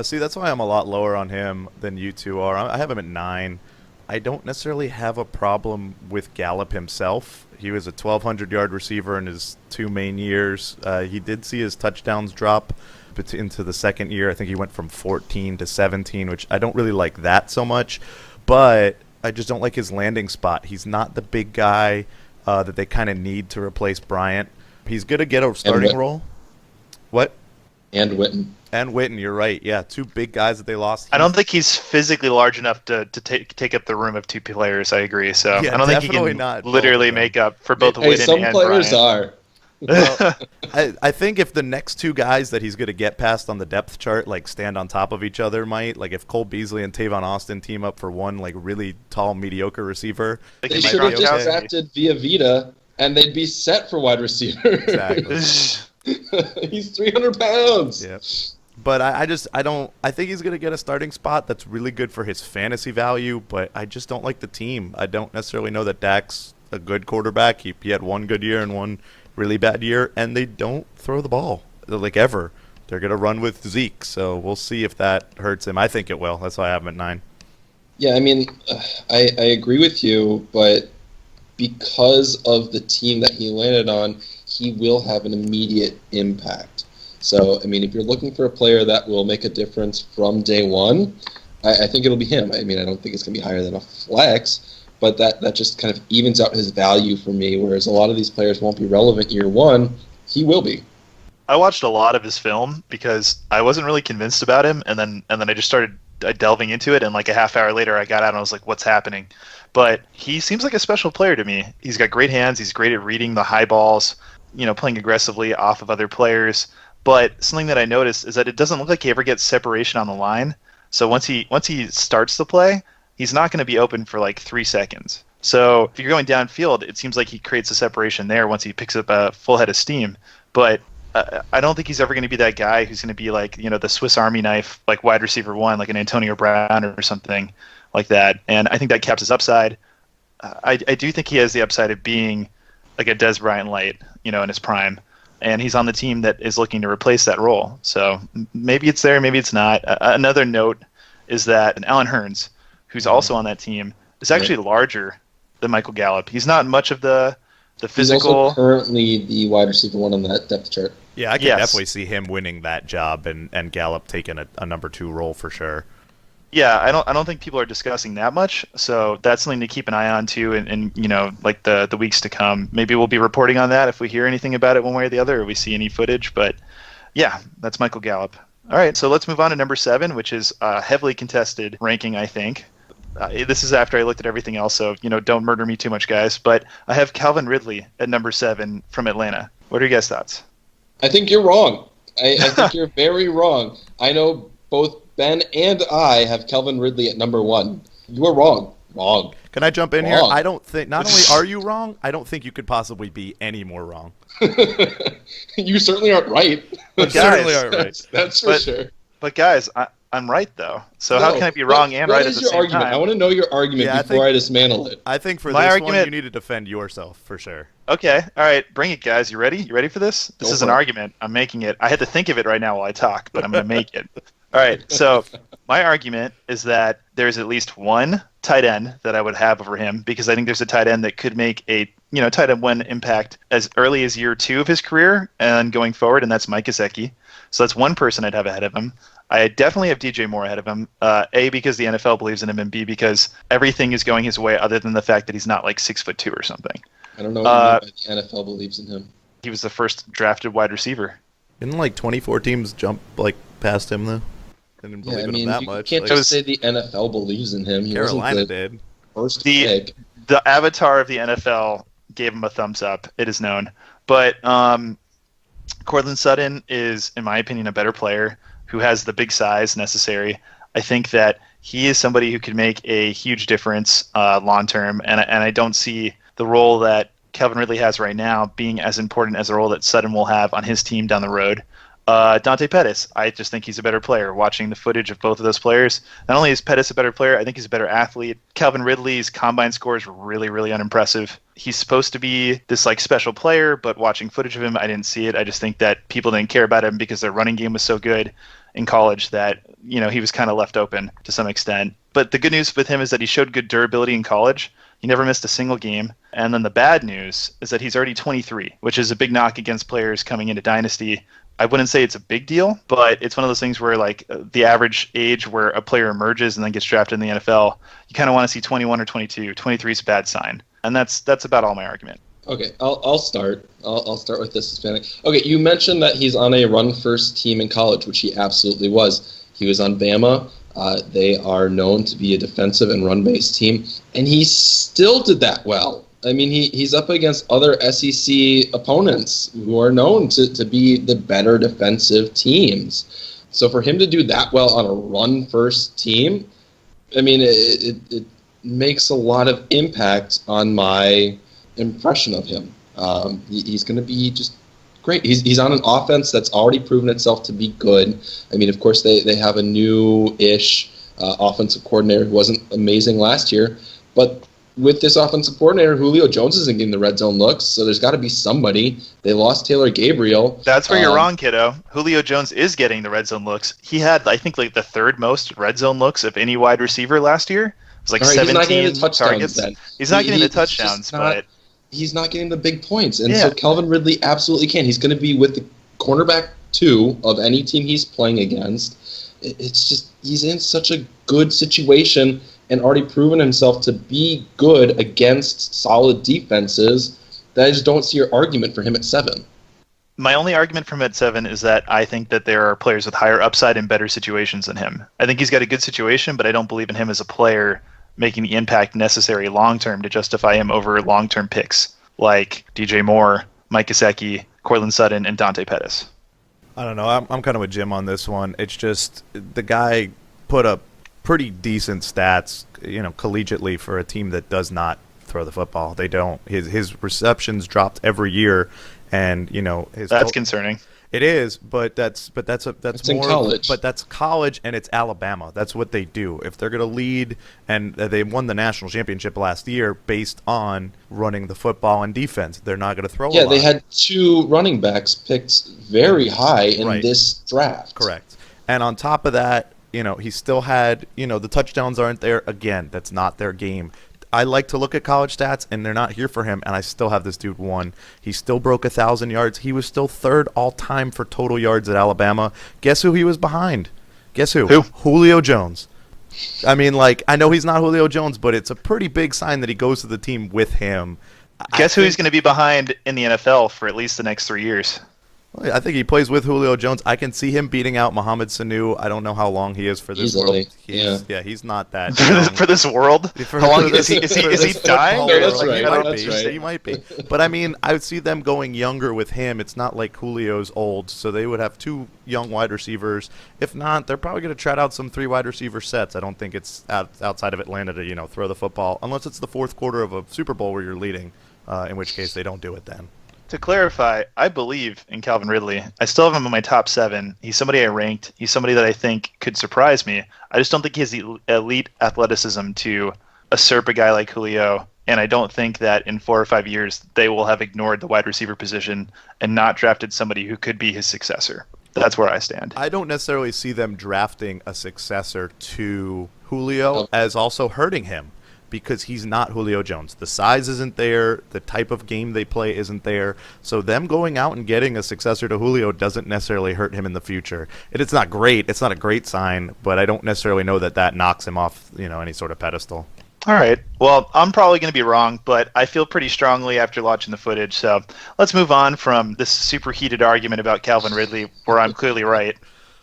See, that's why I'm a lot lower on him than you two are. I have him at 9. I don't necessarily have a problem with Gallup himself. He was a 1,200-yard receiver in his 2 main years. He did see his touchdowns drop into the second year. I think he went from 14 to 17, which I don't really like that so much. But I just don't like his landing spot. He's not the big guy that they kind of need to replace Bryant. He's going to get a starting role. What? And Witten. And Witten, you're right. Yeah, 2 big guys that they lost. I don't think he's physically large enough to take up the room of 2 players. I agree. So yeah, I don't think he can literally make up for both Witten and some players Bryant. are. Well, I think if the next 2 guys that he's going to get past on the depth chart stand on top of each other, if Cole Beasley and Tavon Austin team up for one really tall mediocre receiver, they should have just drafted Vita, and they'd be set for wide receiver. Exactly. He's 300 pounds. Yeah. But I think he's going to get a starting spot that's really good for his fantasy value, but I just don't like the team. I don't necessarily know that Dak's a good quarterback. He had 1 good year and 1 really bad year, and they don't throw the ball, ever. They're going to run with Zeke, so we'll see if that hurts him. I think it will. That's why I have him at 9. Yeah, I mean, I agree with you, but because of the team that he landed on, he will have an immediate impact. So, I mean, if you're looking for a player that will make a difference from day one, I think it'll be him. I mean, I don't think it's going to be higher than a flex, but that just kind of evens out his value for me, whereas a lot of these players won't be relevant year one. He will be. I watched a lot of his film because I wasn't really convinced about him, and then I just started delving into it, and like a half hour later I got out and I was like, what's happening? But he seems like a special player to me. He's got great hands. He's great at reading the high balls, playing aggressively off of other players. But something that I noticed is that it doesn't look like he ever gets separation on the line. So once he starts the play, he's not going to be open for like 3 seconds. So if you're going downfield, it seems like he creates a separation there once he picks up a full head of steam. But I don't think he's ever going to be that guy who's going to be like, the Swiss Army knife, like wide receiver one, like an Antonio Brown or something like that. And I think that caps his upside. I do think he has the upside of being like a Des Bryant light, in his prime. And he's on the team that is looking to replace that role. So maybe it's there, maybe it's not. Another note is that Alan Hearns, who's also on that team, is actually larger than Michael Gallup. He's not much of the physical. He's also currently the wide receiver one on that depth chart. Yeah, I can definitely see him winning that job and Gallup taking a number 2 role for sure. Yeah, I don't think people are discussing that much, so that's something to keep an eye on too, and like the weeks to come. Maybe we'll be reporting on that if we hear anything about it one way or the other, or we see any footage. But yeah, that's Michael Gallup. All right, so let's move on to number 7, which is a heavily contested ranking, I think. This is after I looked at everything else, so don't murder me too much, guys. But I have Calvin Ridley at number 7 from Atlanta. What are your guys' thoughts? I think you're wrong. I think you're very wrong. I know both Ben and I have Calvin Ridley at number 1. You are wrong. Wrong. Can I jump in here? I don't think, not only are you wrong, I don't think you could possibly be any more wrong. You certainly aren't right. But certainly aren't right. That's for sure. But guys, I'm right though. So how can I be wrong and right at the same argument? time? I want to know your argument before I dismantle it. I think for My this argument, one, you need to defend yourself for sure. Okay, all right, bring it, guys. You ready? You ready for this? This is an argument. I'm making it. I had to think of it right now while I talk, but I'm going to make it. All right, so my argument is that there's at least one tight end that I would have over him, because I think there's a tight end that could make a tight end 1 impact as early as year 2 of his career and going forward, and that's Mike Gesicki. So that's one person I'd have ahead of him. I definitely have DJ Moore ahead of him, A, because the NFL believes in him, and B, because everything is going his way other than the fact that he's not like 6'2" or something. I don't know what the NFL believes in him. He was the first drafted wide receiver. Didn't like 24 teams jump past him though? I didn't believe in him that much. You can't just say the NFL believes in him. Carolina did. First pick. The avatar of the NFL gave him a thumbs up. It is known. But Courtland Sutton is, in my opinion, a better player who has the big size necessary. I think that he is somebody who could make a huge difference long term, and I don't see the role that Calvin Ridley has right now being as important as the role that Sutton will have on his team down the road. Dante Pettis, I just think he's a better player. Watching the footage of both of those players, not only is Pettis a better player, I think he's a better athlete. Calvin Ridley's combine scores were really, really unimpressive. He's supposed to be this like special player, but watching footage of him, I didn't see it. I just think that people didn't care about him because their running game was so good in college that he was kind of left open to some extent. But the good news with him is that he showed good durability in college. He never missed a single game. And then the bad news is that he's already 23, which is a big knock against players coming into Dynasty. I wouldn't say it's a big deal, but it's one of those things where like the average age where a player emerges and then gets drafted in the NFL, you kind of want to see 21 or 22. 23 is a bad sign. And that's about all my argument. Okay, I'll start. I'll start with this Hispanic. Okay, you mentioned that he's on a run-first team in college, which he absolutely was. He was on Bama. They are known to be a defensive and run-based team, and he still did that well. I mean, he's up against other SEC opponents who are known to be the better defensive teams. So for him to do that well on a run-first team, I mean, it makes a lot of impact on my impression of him. He's going to be just great. He's on an offense that's already proven itself to be good. I mean, of course, they have a new-ish offensive coordinator who wasn't amazing last year, but with this offensive coordinator, Julio Jones isn't getting the red zone looks, so there's got to be somebody. They lost Taylor Gabriel. That's where you're wrong, kiddo. Julio Jones is getting the red zone looks. He had, I think, like the third most red zone looks of any wide receiver last year. It was like 17 targets. He's not getting the touchdowns, but he's not getting the big points. And so Calvin Ridley absolutely can. He's going to be with the cornerback 2 of any team he's playing against. It's just he's in such a good situation and already proven himself to be good against solid defenses that I just don't see your argument for him at 7. My only argument for him at 7 is that I think that there are players with higher upside and better situations than him. I think he's got a good situation, but I don't believe in him as a player making the impact necessary long-term to justify him over long-term picks like DJ Moore, Mike Gesicki, Cortland Sutton, and Dante Pettis. I don't know. I'm kind of with Jim on this one. It's just the guy put up pretty decent stats, collegiately for a team that does not throw the football. They don't. His receptions dropped every year. And that's concerning. It is, but that's it's more in college. But that's college, and it's Alabama. That's what they do. If they're going to lead, and they won the national championship last year based on running the football and defense, they're not going to throw. Yeah, they had 2 running backs picked very high in this draft. Correct. And on top of that, he still had the touchdowns aren't there again. That's not their game. I like to look at college stats, and they're not here for him, and I still have this dude 1. He still broke 1,000 yards. He was still 3rd all-time for total yards at Alabama. Guess who he was behind? Guess who? Julio Jones. I mean, I know he's not Julio Jones, but it's a pretty big sign that he goes to the team with him. Guess who he's going to be behind in the NFL for at least the next 3 years? I think he plays with Julio Jones. I can see him beating out Mohamed Sanu. I don't know how long he is for this world. He's not that for this world. How long is he dying? No, that's right. He might be. But I mean, I would see them going younger with him. It's not like Julio's old, so they would have 2 young wide receivers. If not, they're probably going to trot out some 3 wide receiver sets. I don't think it's outside of Atlanta to throw the football unless it's the 4th quarter of a Super Bowl where you're leading. In which case they don't do it then. To clarify, I believe in Calvin Ridley. I still have him in my top 7. He's somebody I ranked. He's somebody that I think could surprise me. I just don't think he has the elite athleticism to usurp a guy like Julio, and I don't think that in 4 or 5 years they will have ignored the wide receiver position and not drafted somebody who could be his successor. That's where I stand. I don't necessarily see them drafting a successor to Julio as also hurting him. Because he's not Julio Jones. The size isn't there. The type of game they play isn't there. So them going out and getting a successor to Julio doesn't necessarily hurt him in the future. It's not great. It's not a great sign, but I don't necessarily know that knocks him off, any sort of pedestal. All right. Well, I'm probably going to be wrong, but I feel pretty strongly after watching the footage. So let's move on from this super heated argument about Calvin Ridley, where I'm clearly right.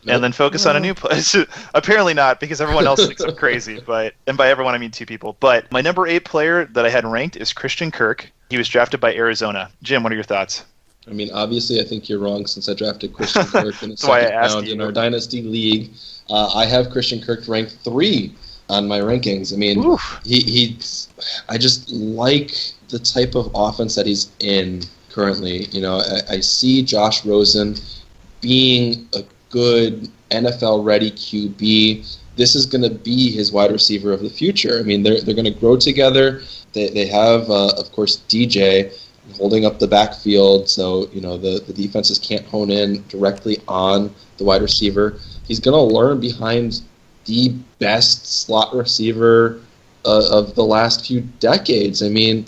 And then focus on a new place. Apparently not, because everyone else thinks I'm crazy. And by everyone, I mean 2 people. But my number 8 player that I had ranked is Christian Kirk. He was drafted by Arizona. Jim, what are your thoughts? I mean, obviously, I think you're wrong since I drafted Christian Kirk in the second round in our Dynasty League. I have Christian Kirk ranked 3 on my rankings. I mean, I just like the type of offense that he's in currently. I see Josh Rosen being a good NFL-ready QB. This is going to be his wide receiver of the future. I mean, they're going to grow together. They have, of course, DJ holding up the backfield, so the defenses can't hone in directly on the wide receiver. He's going to learn behind the best slot receiver of the last few decades. I mean,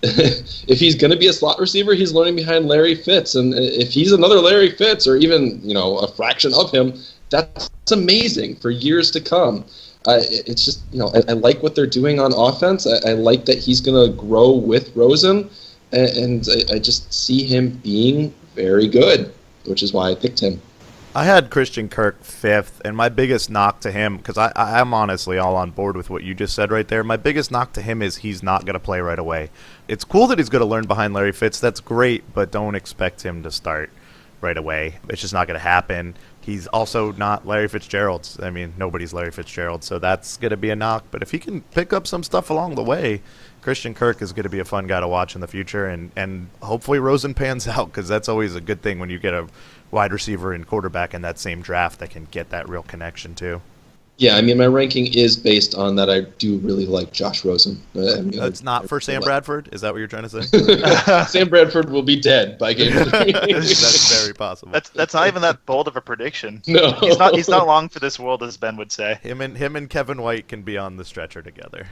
if he's going to be a slot receiver, he's learning behind Larry Fitz. And if he's another Larry Fitz or even, a fraction of him, that's amazing for years to come. It's just, I like what they're doing on offense. I like that he's going to grow with Rosen. And I just see him being very good, which is why I picked him. I had Christian Kirk 5th, and my biggest knock to him, because I'm honestly all on board with what you just said right there, my biggest knock to him is he's not going to play right away. It's cool that he's going to learn behind Larry Fitz. That's great, but don't expect him to start right away. It's just not going to happen. He's also not Larry Fitzgerald. I mean, nobody's Larry Fitzgerald, so that's going to be a knock. But if he can pick up some stuff along the way, Christian Kirk is going to be a fun guy to watch in the future, and hopefully Rosen pans out, because that's always a good thing when you get a wide receiver and quarterback in that same draft that can get that real connection too. Yeah, I mean, my ranking is based on that. I do really like Josh Rosen. It's not for Sam Bradford? Is that what you're trying to say? Sam Bradford will be dead by game 3. That's very possible. That's not even that bold of a prediction. No. He's not long for this world, as Ben would say. Him and Kevin White can be on the stretcher together.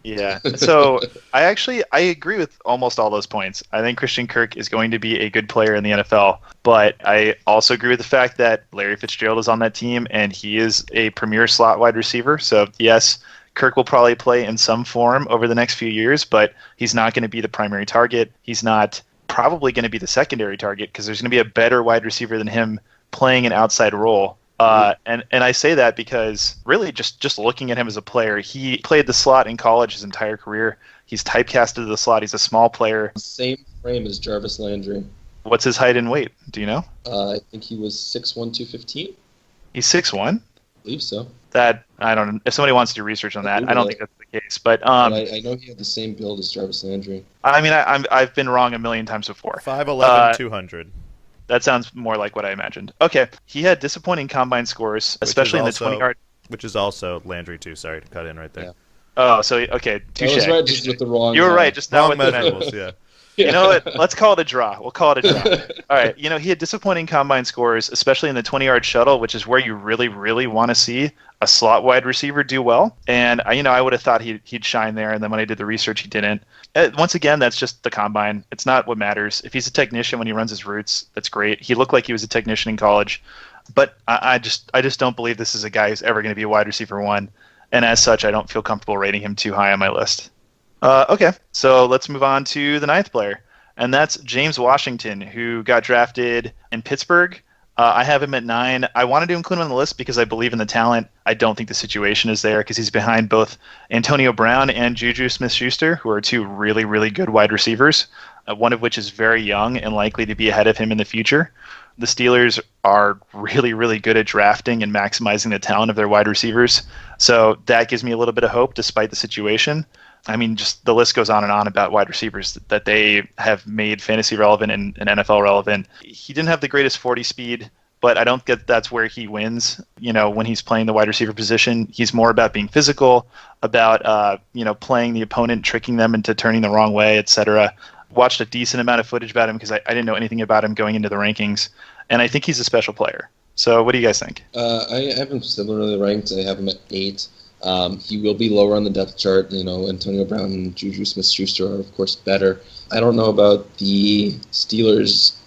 Yeah. So I agree with almost all those points. I think Christian Kirk is going to be a good player in the NFL, but I also agree with the fact that Larry Fitzgerald is on that team and he is a premier slot wide receiver. So yes, Kirk will probably play in some form over the next few years, but he's not going to be the primary target. He's not probably going to be the secondary target because there's going to be a better wide receiver than him playing an outside role. And I say that because really just looking at him as a player, he played the slot in college his entire career. He's typecasted to the slot. He's a small player. Same frame as Jarvis Landry. What's his height and weight? Do you know? I think he was 6'1", 215. He's 6'1"? I believe so. That I don't know. If somebody wants to do research on that, I don't think that's the case. But I know he had the same build as Jarvis Landry. I mean, I've been wrong a million times before. 5'11", 200. That sounds more like what I imagined. Okay, he had disappointing combine scores, especially in the 20-yard. Which is also Landry too. Sorry to cut in right there. Yeah. Oh, so okay, touche. I was right, just with the wrong. You were right, just not Wrong with the measurables. Yeah. You know what? Let's call it a draw. We'll call it a draw. All right. You know, he had disappointing combine scores, especially in the 20-yard shuttle, which is where you really, really want to see a slot wide receiver do well. And I would have thought he'd shine there. And then when I did the research, he didn't. Once again, that's just the combine. It's not what matters. If he's a technician when he runs his routes, that's great. He looked like he was a technician in college, but I just don't believe this is a guy who's ever going to be a wide receiver one. And as such, I don't feel comfortable rating him too high on my list. Okay, so let's move on to the ninth player, and that's James Washington, who got drafted in Pittsburgh. I have him at 9. I wanted to include him on the list because I believe in the talent. I don't think the situation is there because he's behind both Antonio Brown and Juju Smith-Schuster, who are two really, really good wide receivers, one of which is very young and likely to be ahead of him in the future. The Steelers are really, really good at drafting and maximizing the talent of their wide receivers, so that gives me a little bit of hope despite the situation. I mean, just the list goes on and on about wide receivers that they have made fantasy relevant and NFL relevant. He didn't have the greatest 40 speed, but I don't get that's where he wins. When he's playing the wide receiver position, he's more about being physical, about playing the opponent, tricking them into turning the wrong way, etc. Watched a decent amount of footage about him because I didn't know anything about him going into the rankings, and I think he's a special player. So what do you guys think? I have him similarly ranked. I have him at 8. He will be lower on the depth chart. Antonio Brown and Juju Smith-Schuster are, of course, better. I don't know about the Steelers,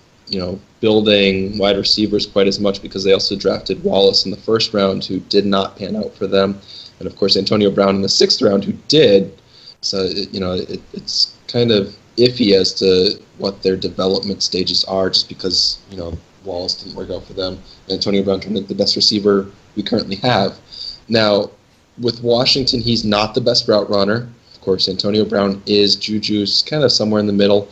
building wide receivers quite as much because they also drafted Wallace in the first round, who did not pan out for them, and of course Antonio Brown in the 6th round, who did. So it's kind of iffy as to what their development stages are, just because Wallace didn't work out for them. Antonio Brown turned into the best receiver we currently have. Now, with Washington, he's not the best route runner. Of course, Antonio Brown is. Juju's kind of somewhere in the middle.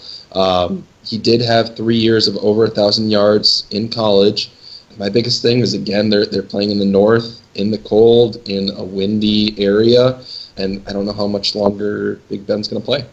He did have 3 years of over 1,000 yards in college. My biggest thing is, again, they're playing in the north, in the cold, in a windy area, and I don't know how much longer Big Ben's going to play.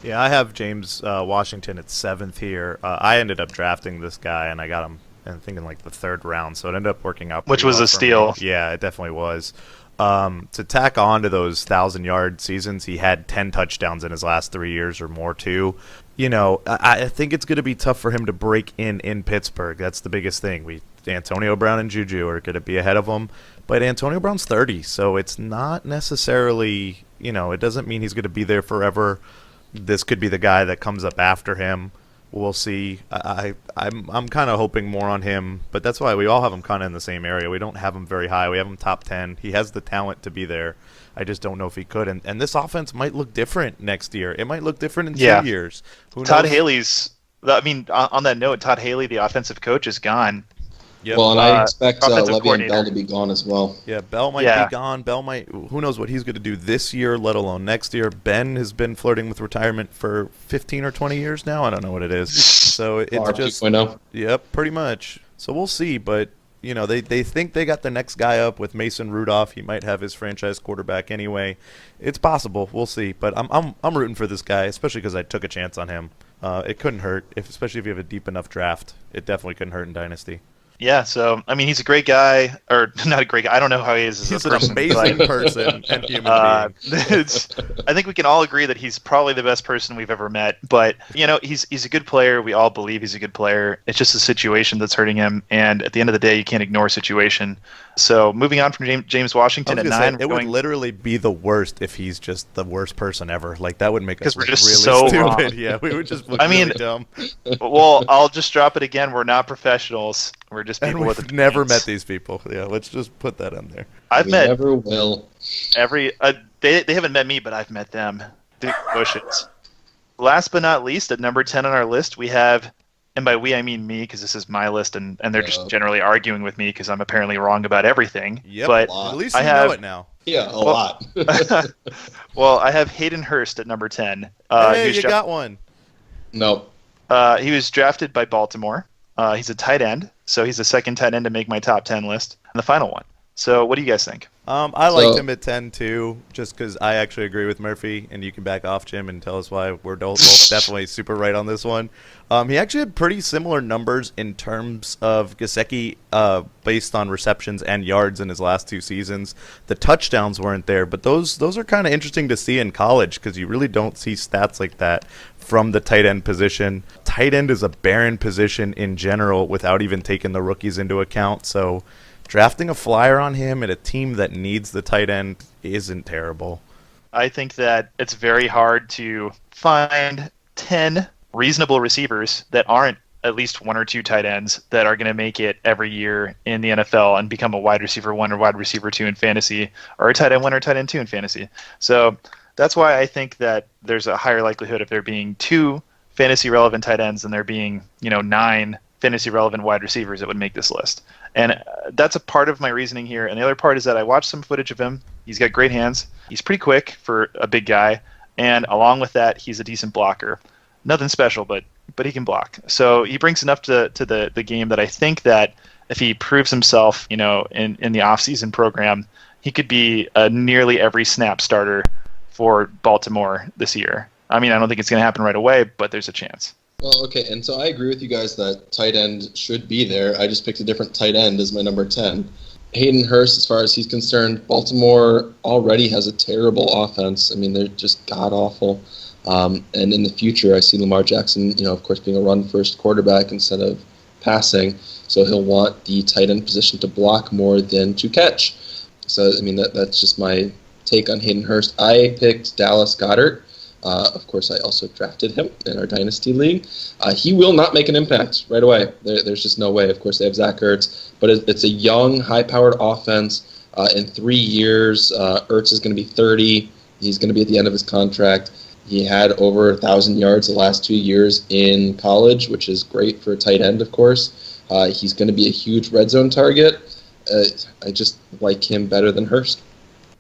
Yeah, I have James Washington at 7th here. I ended up drafting this guy, and I got him, I think, in like the 3rd round, so it ended up working out Which pretty was well a for steal. me. Yeah, it definitely was. To tack on to those 1,000-yard seasons, he had 10 touchdowns in his last 3 years or more, too. I think it's going to be tough for him to break in Pittsburgh. That's the biggest thing. Antonio Brown and Juju are going to be ahead of him. But Antonio Brown's 30, so it's not necessarily, it doesn't mean he's going to be there forever. This could be the guy that comes up after him. We'll see. I'm kind of hoping more on him, but that's why we all have him kind of in the same area. We don't have him very high. We have him top 10. He has the talent to be there. I just don't know if he could. And this offense might look different next year. It might look different in 2 years. Who knows? Todd Haley's. On that note, Todd Haley, the offensive coach, is gone. Yep. Well, and I expect offensive Le'Veon coordinator. Bell to be gone as well. Yeah, Bell might be gone. Bell might. Who knows what he's going to do this year, let alone next year. Ben has been flirting with retirement for 15 or 20 years now. I don't know what it is. So it's just 2.0. Yep, pretty much. So we'll see, but they think they got the next guy up with Mason Rudolph. He might have his franchise quarterback anyway. It's possible. We'll see. But I'm rooting for this guy, especially because I took a chance on him. It couldn't hurt, especially if you have a deep enough draft. It definitely couldn't hurt in Dynasty. Yeah, so I mean, he's a great guy, or not a great guy. I don't know how he is as He's a an person. amazing person and human being. I think we can all agree that he's probably the best person we've ever met. But he's a good player. We all believe he's a good player. It's just a situation that's hurting him, and at the end of the day, you can't ignore situation. So moving on from James Washington at 9, it would literally be the worst if he's just the worst person ever. Like that would make us we're look just really so stupid. wrong. Yeah, we would just look really dumb. Well, I'll just drop it again. We're not professionals. We're just people And with we've never opinions. met these people. Yeah, let's just put that in there. I've We met never will. they haven't met me, but I've met them. Through bushes. Last but not least, at number 10 on our list, we have, and by we I mean me, because this is my list, and they're just generally arguing with me because I'm apparently wrong about everything. Yep, but at least you I have know it now. Yeah, a lot. well, I have Hayden Hurst at number 10. Hey, you got one. No. He was drafted by Baltimore. He's a tight end, so he's the second tight end to make my top 10 list, and the final one. So what do you guys think? I liked him at 10 too, just because I actually agree with Murphy, and you can back off, Jim, and tell us why we're both definitely super right on this one. He actually had pretty similar numbers in terms of Gesicki based on receptions and yards in his last 2 seasons. The touchdowns weren't there, but those are kind of interesting to see in college because you really don't see stats like that from the tight end position. Tight end is a barren position in general without even taking the rookies into account, so drafting a flyer on him at a team that needs the tight end isn't terrible. I think that it's very hard to find 10 reasonable receivers that aren't at least 1 or 2 tight ends that are going to make it every year in the NFL and become a wide receiver 1 or wide receiver 2 in fantasy, or a tight end 1 or tight end 2 in fantasy. So that's why I think that there's a higher likelihood of there being 2 fantasy relevant tight ends than there being 9 fantasy relevant wide receivers that would make this list. And that's a part of my reasoning here. And the other part is that I watched some footage of him. He's got great hands. He's pretty quick for a big guy. And along with that, he's a decent blocker. Nothing special, but he can block. So he brings enough to the game that I think that if he proves himself, in the offseason program, he could be a nearly every snap starter for Baltimore this year. I mean, I don't think it's going to happen right away, but there's a chance. Well, okay, and so I agree with you guys that tight end should be there. I just picked a different tight end as my number 10. Hayden Hurst, as far as he's concerned, Baltimore already has a terrible offense. I mean, they're just god-awful. And in the future, I see Lamar Jackson, of course, being a run-first quarterback instead of passing. So he'll want the tight end position to block more than to catch. So, I mean, that's just my take on Hayden Hurst. I picked Dallas Goedert. Of course, I also drafted him in our Dynasty League. He will not make an impact right away. There's just no way. Of course, they have Zach Ertz, but it's a young, high-powered offense. In 3 years, Ertz is going to be 30. He's going to be at the end of his contract. He had over 1,000 yards the last 2 years in college, which is great for a tight end, of course. He's going to be a huge red zone target. I just like him better than Hurst.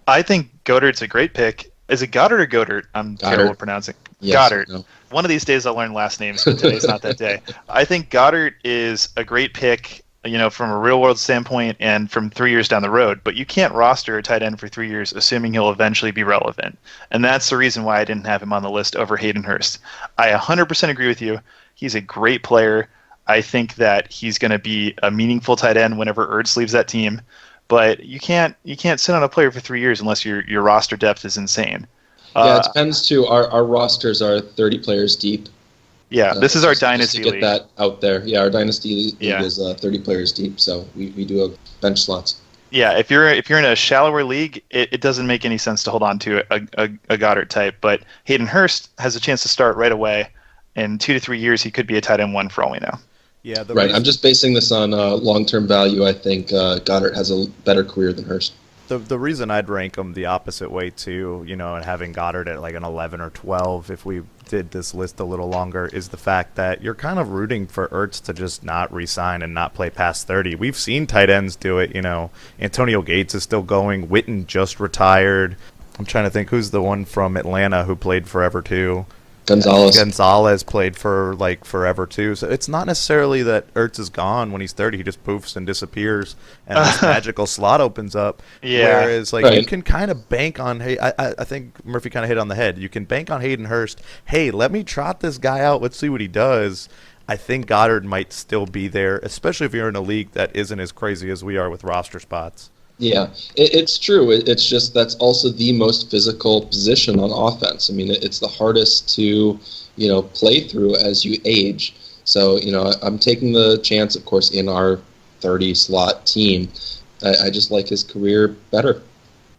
I think Goddard's a great pick. Is it Goddard or Goddard? I'm terrible at pronouncing. Yes, Goddard. no. One of these days I'll learn last names, but today's not that day. I think Goddard is a great pick, from a real-world standpoint and from 3 years down the road. But you can't roster a tight end for 3 years assuming he'll eventually be relevant. And that's the reason why I didn't have him on the list over Hayden Hurst. I 100% agree with you. He's a great player. I think that he's going to be a meaningful tight end whenever Ertz leaves that team. But you can't sit on a player for 3 years unless your roster depth is insane. Yeah, it depends too. Our rosters are 30 players deep. Yeah, this is our Dynasty just to League. get that out there. Yeah, our Dynasty League Yeah. is 30 players deep, so we do have bench slots. Yeah, if you're in a shallower league, it doesn't make any sense to hold on to a Goddard type. But Hayden Hurst has a chance to start right away. In 2 to 3 years, he could be a tight end 1 for all we know. Yeah, Right, I'm just basing this on long-term value. I think Goddard has a better career than Hurst. The reason I'd rank him the opposite way too, and having Goddard at like an 11 or 12 if we did this list a little longer, is the fact that you're kind of rooting for Ertz to just not re-sign and not play past 30. We've seen tight ends do it, Antonio Gates is still going. Witten just retired. I'm trying to think who's the one from Atlanta who played forever too. Gonzalez played for like forever too. So it's not necessarily that Ertz is gone when he's 30. He just poofs and disappears, and this magical slot opens up. Yeah. Whereas you can kind of bank on. Hey, I think Murphy kind of hit on the head. You can bank on Hayden Hurst. Hey, let me trot this guy out. Let's see what he does. I think Goddard might still be there, especially if you're in a league that isn't as crazy as we are with roster spots. Yeah, it's true. It's just that's also the most physical position on offense. I mean, it's the hardest to, play through as you age. So, I'm taking the chance, of course, in our 30-slot team. I just like his career better.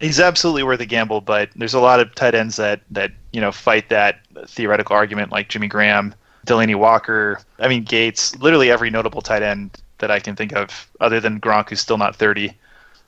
He's absolutely worth a gamble, but there's a lot of tight ends that fight that theoretical argument, like Jimmy Graham, Delaney Walker, Gates, literally every notable tight end that I can think of, other than Gronk, who's still not 30.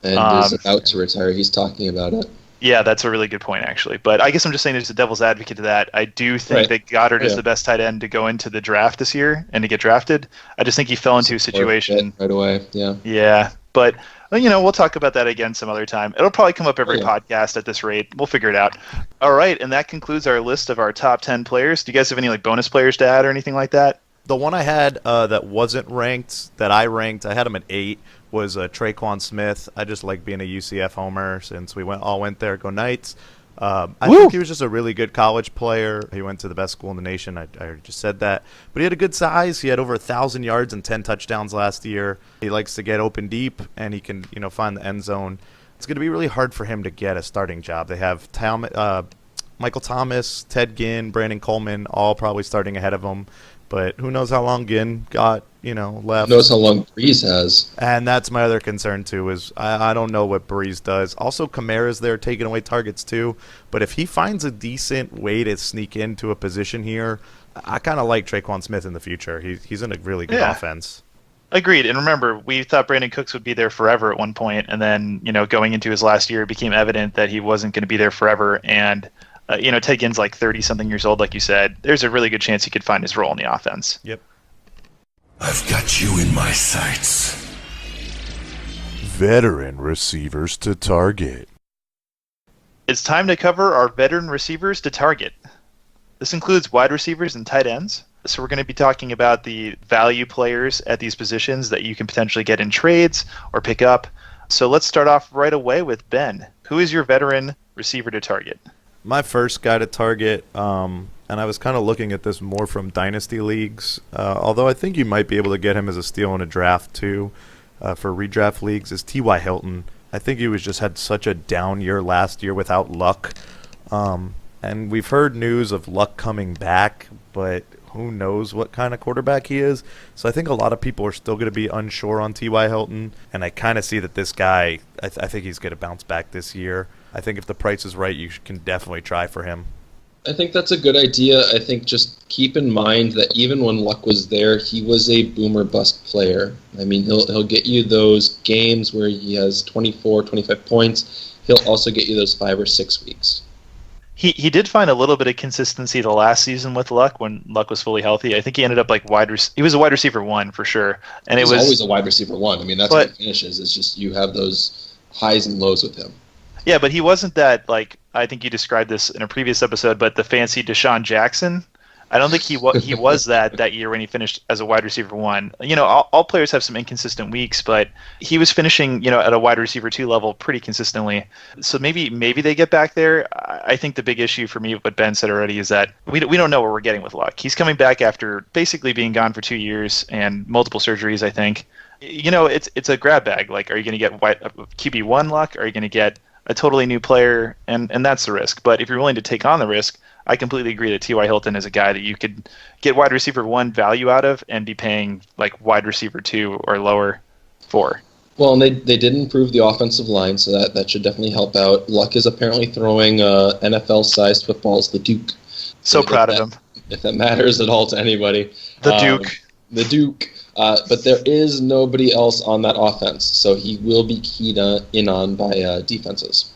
And is about to retire. He's talking about it. Yeah, that's a really good point, actually. But I guess I'm just saying there's a devil's advocate to that. I do think that Goddard is the best tight end to go into the draft this year and to get drafted. I just think he fell into a situation right away. Yeah. Yeah, but we'll talk about that again some other time. It'll probably come up every podcast at this rate. We'll figure it out. All right, and that concludes our list of our top 10 players. Do you guys have any bonus players to add or anything like that? The one I had that wasn't ranked, that I ranked, I had him at 8, was Traquan Smith. I just like being a UCF homer since we all went there. Go Knights. I think he was just a really good college player. He went to the best school in the nation. I already just said that. But he had a good size. He had over 1,000 yards and 10 touchdowns last year. He likes to get open deep, and he can find the end zone. It's going to be really hard for him to get a starting job. They have Michael Thomas, Ted Ginn, Brandon Coleman, all probably starting ahead of him. But who knows how long Ginn got, left. Who knows how long Breeze has. And that's my other concern, too, is I don't know what Breeze does. Also, Kamara's there taking away targets, too. But if he finds a decent way to sneak into a position here, I kind of like Traquan Smith in the future. He's in a really good offense. Agreed. And remember, we thought Brandon Cooks would be there forever at one point, and then, going into his last year, it became evident that he wasn't going to be there forever. And Ted Ginn's 30-something years old, like you said. There's a really good chance he could find his role in the offense. Yep. I've got you in my sights. Veteran receivers to target. It's time to cover our veteran receivers to target. This includes wide receivers and tight ends. So we're going to be talking about the value players at these positions that you can potentially get in trades or pick up. So let's start off right away with Ben. Who is your veteran receiver to target? My first guy to target, and I was kind of looking at this more from dynasty leagues, although I think you might be able to get him as a steal in a draft too, for redraft leagues, is T.Y. Hilton. I think he just had such a down year last year without Luck, and we've heard news of Luck coming back, but who knows what kind of quarterback he is. So I think a lot of people are still going to be unsure on T.Y. Hilton, and I kind of see that this guy, I think he's going to bounce back this year. I think if the price is right, you can definitely try for him. I think that's a good idea. I think just keep in mind that even when Luck was there, he was a boomer bust player. I mean, he'll get you those games where he has 24, 25 points. He'll also get you those 5 or 6 weeks. He did find a little bit of consistency the last season with Luck when Luck was fully healthy. I think he ended up he was a wide receiver 1 for sure. And he was always a wide receiver 1. I mean, that's what he finishes. It's just you have those highs and lows with him. Yeah, but he wasn't that, I think you described this in a previous episode, but the fancy Deshaun Jackson. I don't think he was that year when he finished as a wide receiver 1. All players have some inconsistent weeks, but he was finishing, at a wide receiver 2 level pretty consistently. So maybe they get back there. I think the big issue for me, what Ben said already, is that we don't know what we're getting with Luck. He's coming back after basically being gone for 2 years and multiple surgeries, I think. It's a grab bag. Are you going to get QB1 Luck? Are you going to get a totally new player? And that's the risk. But if you're willing to take on the risk, I completely agree that T.Y. Hilton is a guy that you could get wide receiver 1 value out of and be paying wide receiver 2 or lower for. Well, and they did improve the offensive line, so that should definitely help out. Luck is apparently throwing NFL-sized footballs, the Duke. So proud of him. If that matters at all to anybody. The Duke. The Duke. But there is nobody else on that offense, so he will be keyed in on by defenses.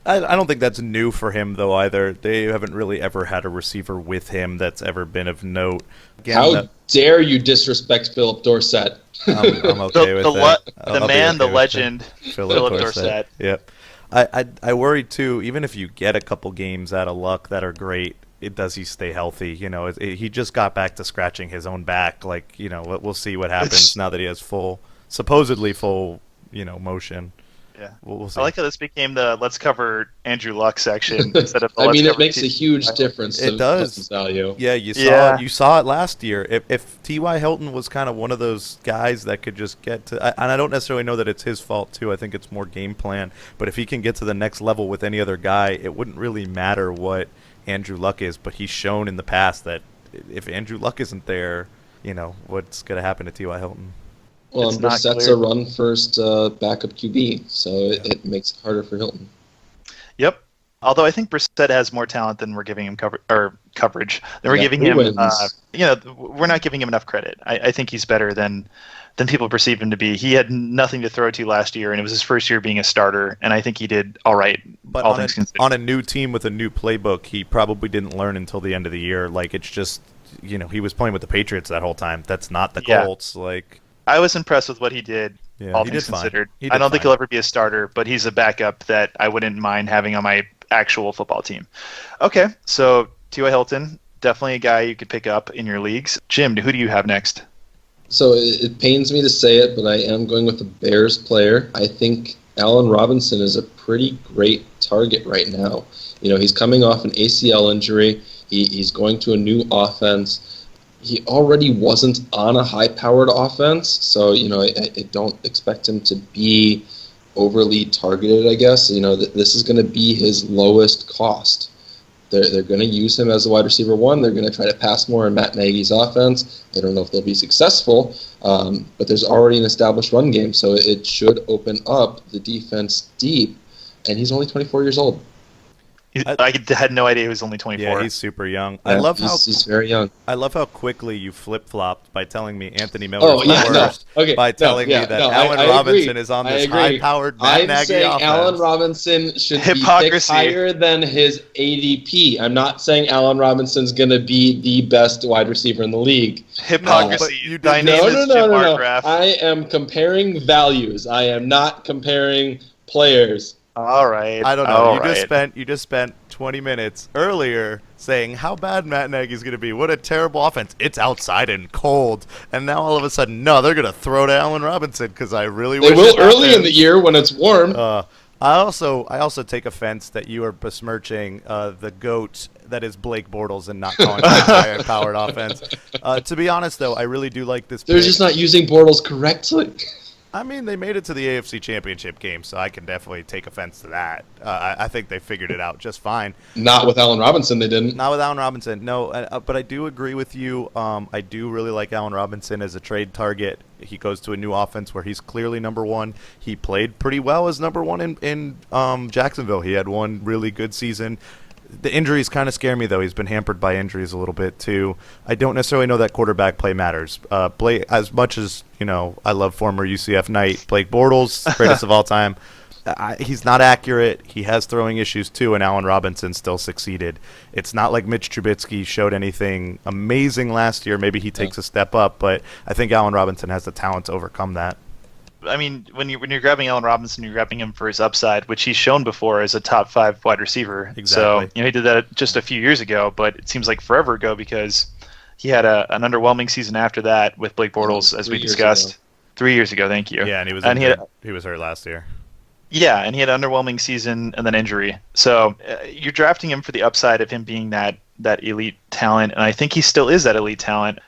I don't think that's new for him, though, either. They haven't really ever had a receiver with him that's ever been of note. Again, how dare you disrespect Philip Dorsett? I'm okay with that. The legend, Philip Dorsett. Yep. I worry, too, even if you get a couple games out of Luck that are great, does he stay healthy? He just got back to scratching his own back. We'll see what happens now that he has supposedly full motion. Yeah. We'll see. I like how this became the let's cover Andrew Luck section instead of the I let's mean, it cover makes a T- huge difference It to does. Hilton's value. Yeah, Yeah. you saw it last year. If T.Y. Hilton was kind of one of those guys that could just get to, and I don't necessarily know that it's his fault too. I think it's more game plan. But if he can get to the next level with any other guy, it wouldn't really matter what Andrew Luck is. But he's shown in the past that if Andrew Luck isn't there, what's going to happen to T.Y. Hilton? Well, It's and not Brissett's clear. a run-first backup QB, so it makes it harder for Hilton. Yep. Although I think Brissett has more talent than we're giving him coverage. Than we're Yeah, giving three him. wins. We're not giving him enough credit. I think he's better than people perceive him to be. He had nothing to throw to last year, and it was his first year being a starter, and I think he did all right. But all things considered. on a new team with a new playbook, he probably didn't learn until the end of the year. Like, it's just, he was playing with the Patriots that whole time. That's not the Yeah. Colts. Like, I was impressed with what he did. Yeah, all he things did fine. considered. He I did don't think fine. he'll ever be a starter, but he's a backup that I wouldn't mind having on my actual football team. Okay, so T.Y. Hilton, definitely a guy you could pick up in your leagues. Jim, who do you have next? So it pains me to say it, but I am going with the Bears player. I think Allen Robinson is a pretty great target right now. He's coming off an ACL injury. He's going to a new offense. He already wasn't on a high-powered offense, so I don't expect him to be overly targeted. I guess this is going to be his lowest cost. They're going to use him as a wide receiver one. They're going to try to pass more in Matt Nagy's offense. I don't know if they'll be successful, but there's already an established run game, so it should open up the defense deep. And he's only 24 years old. I had no idea he was only 24. yeah, he's super young. Yeah, I love he's very young. I love how quickly you flip-flopped by telling me Anthony Miller Oh, is yeah, the no. worst, Okay, by telling me that Allen I Robinson agree. is on I this agree. high-powered Matt I'm Nagy saying offense. Allen Robinson should be picked Hypocrisy. higher than his ADP. I'm not saying Allen Robinson's going to be the best wide receiver in the league. Hypocrisy. but you did- Thy name No, is no, Jim no, no, no. Markgraf. I am comparing values. I am not comparing players. All right. I don't know. All You just spent 20 minutes earlier saying how bad Matt Nagy's going to be. What a terrible offense. It's outside and cold. And now all of a sudden, no, they're going to throw to Allen Robinson because I really They wish will it early in happened. the year when it's warm. I also take offense that you are besmirching the GOAT that is Blake Bortles and not calling him a high-powered offense. To be honest, though, I really do like this They're pick. just not using Bortles correctly. I mean, they made it to the AFC Championship game, so I can definitely take offense to that. I think they figured it out just fine. Not with Allen Robinson, they didn't. Not with Allen Robinson, no. But I do agree with you. I do really like Allen Robinson as a trade target. He goes to a new offense where he's clearly number one. He played pretty well as number one in Jacksonville. He had one really good season. The injuries kind of scare me, though. He's been hampered by injuries a little bit, too. I don't necessarily know that quarterback play matters. As much as, I love former UCF Knight Blake Bortles, greatest of all time. He's not accurate. He has throwing issues, too, and Allen Robinson still succeeded. It's not like Mitch Trubisky showed anything amazing last year. Maybe he takes a step up, but I think Allen Robinson has the talent to overcome that. I mean, when you're grabbing Allen Robinson, you're grabbing him for his upside, which he's shown before as a top 5 wide receiver. Exactly. So, he did that just a few years ago, but it seems like forever ago because he had an underwhelming season after that with Blake Bortles, as we 3 years discussed. ago. 3 years ago, thank you. Yeah, and he was hurt last year. Yeah, and he had an underwhelming season and then injury. So you're drafting him for the upside of him being that elite talent, and I think he still is that elite talent.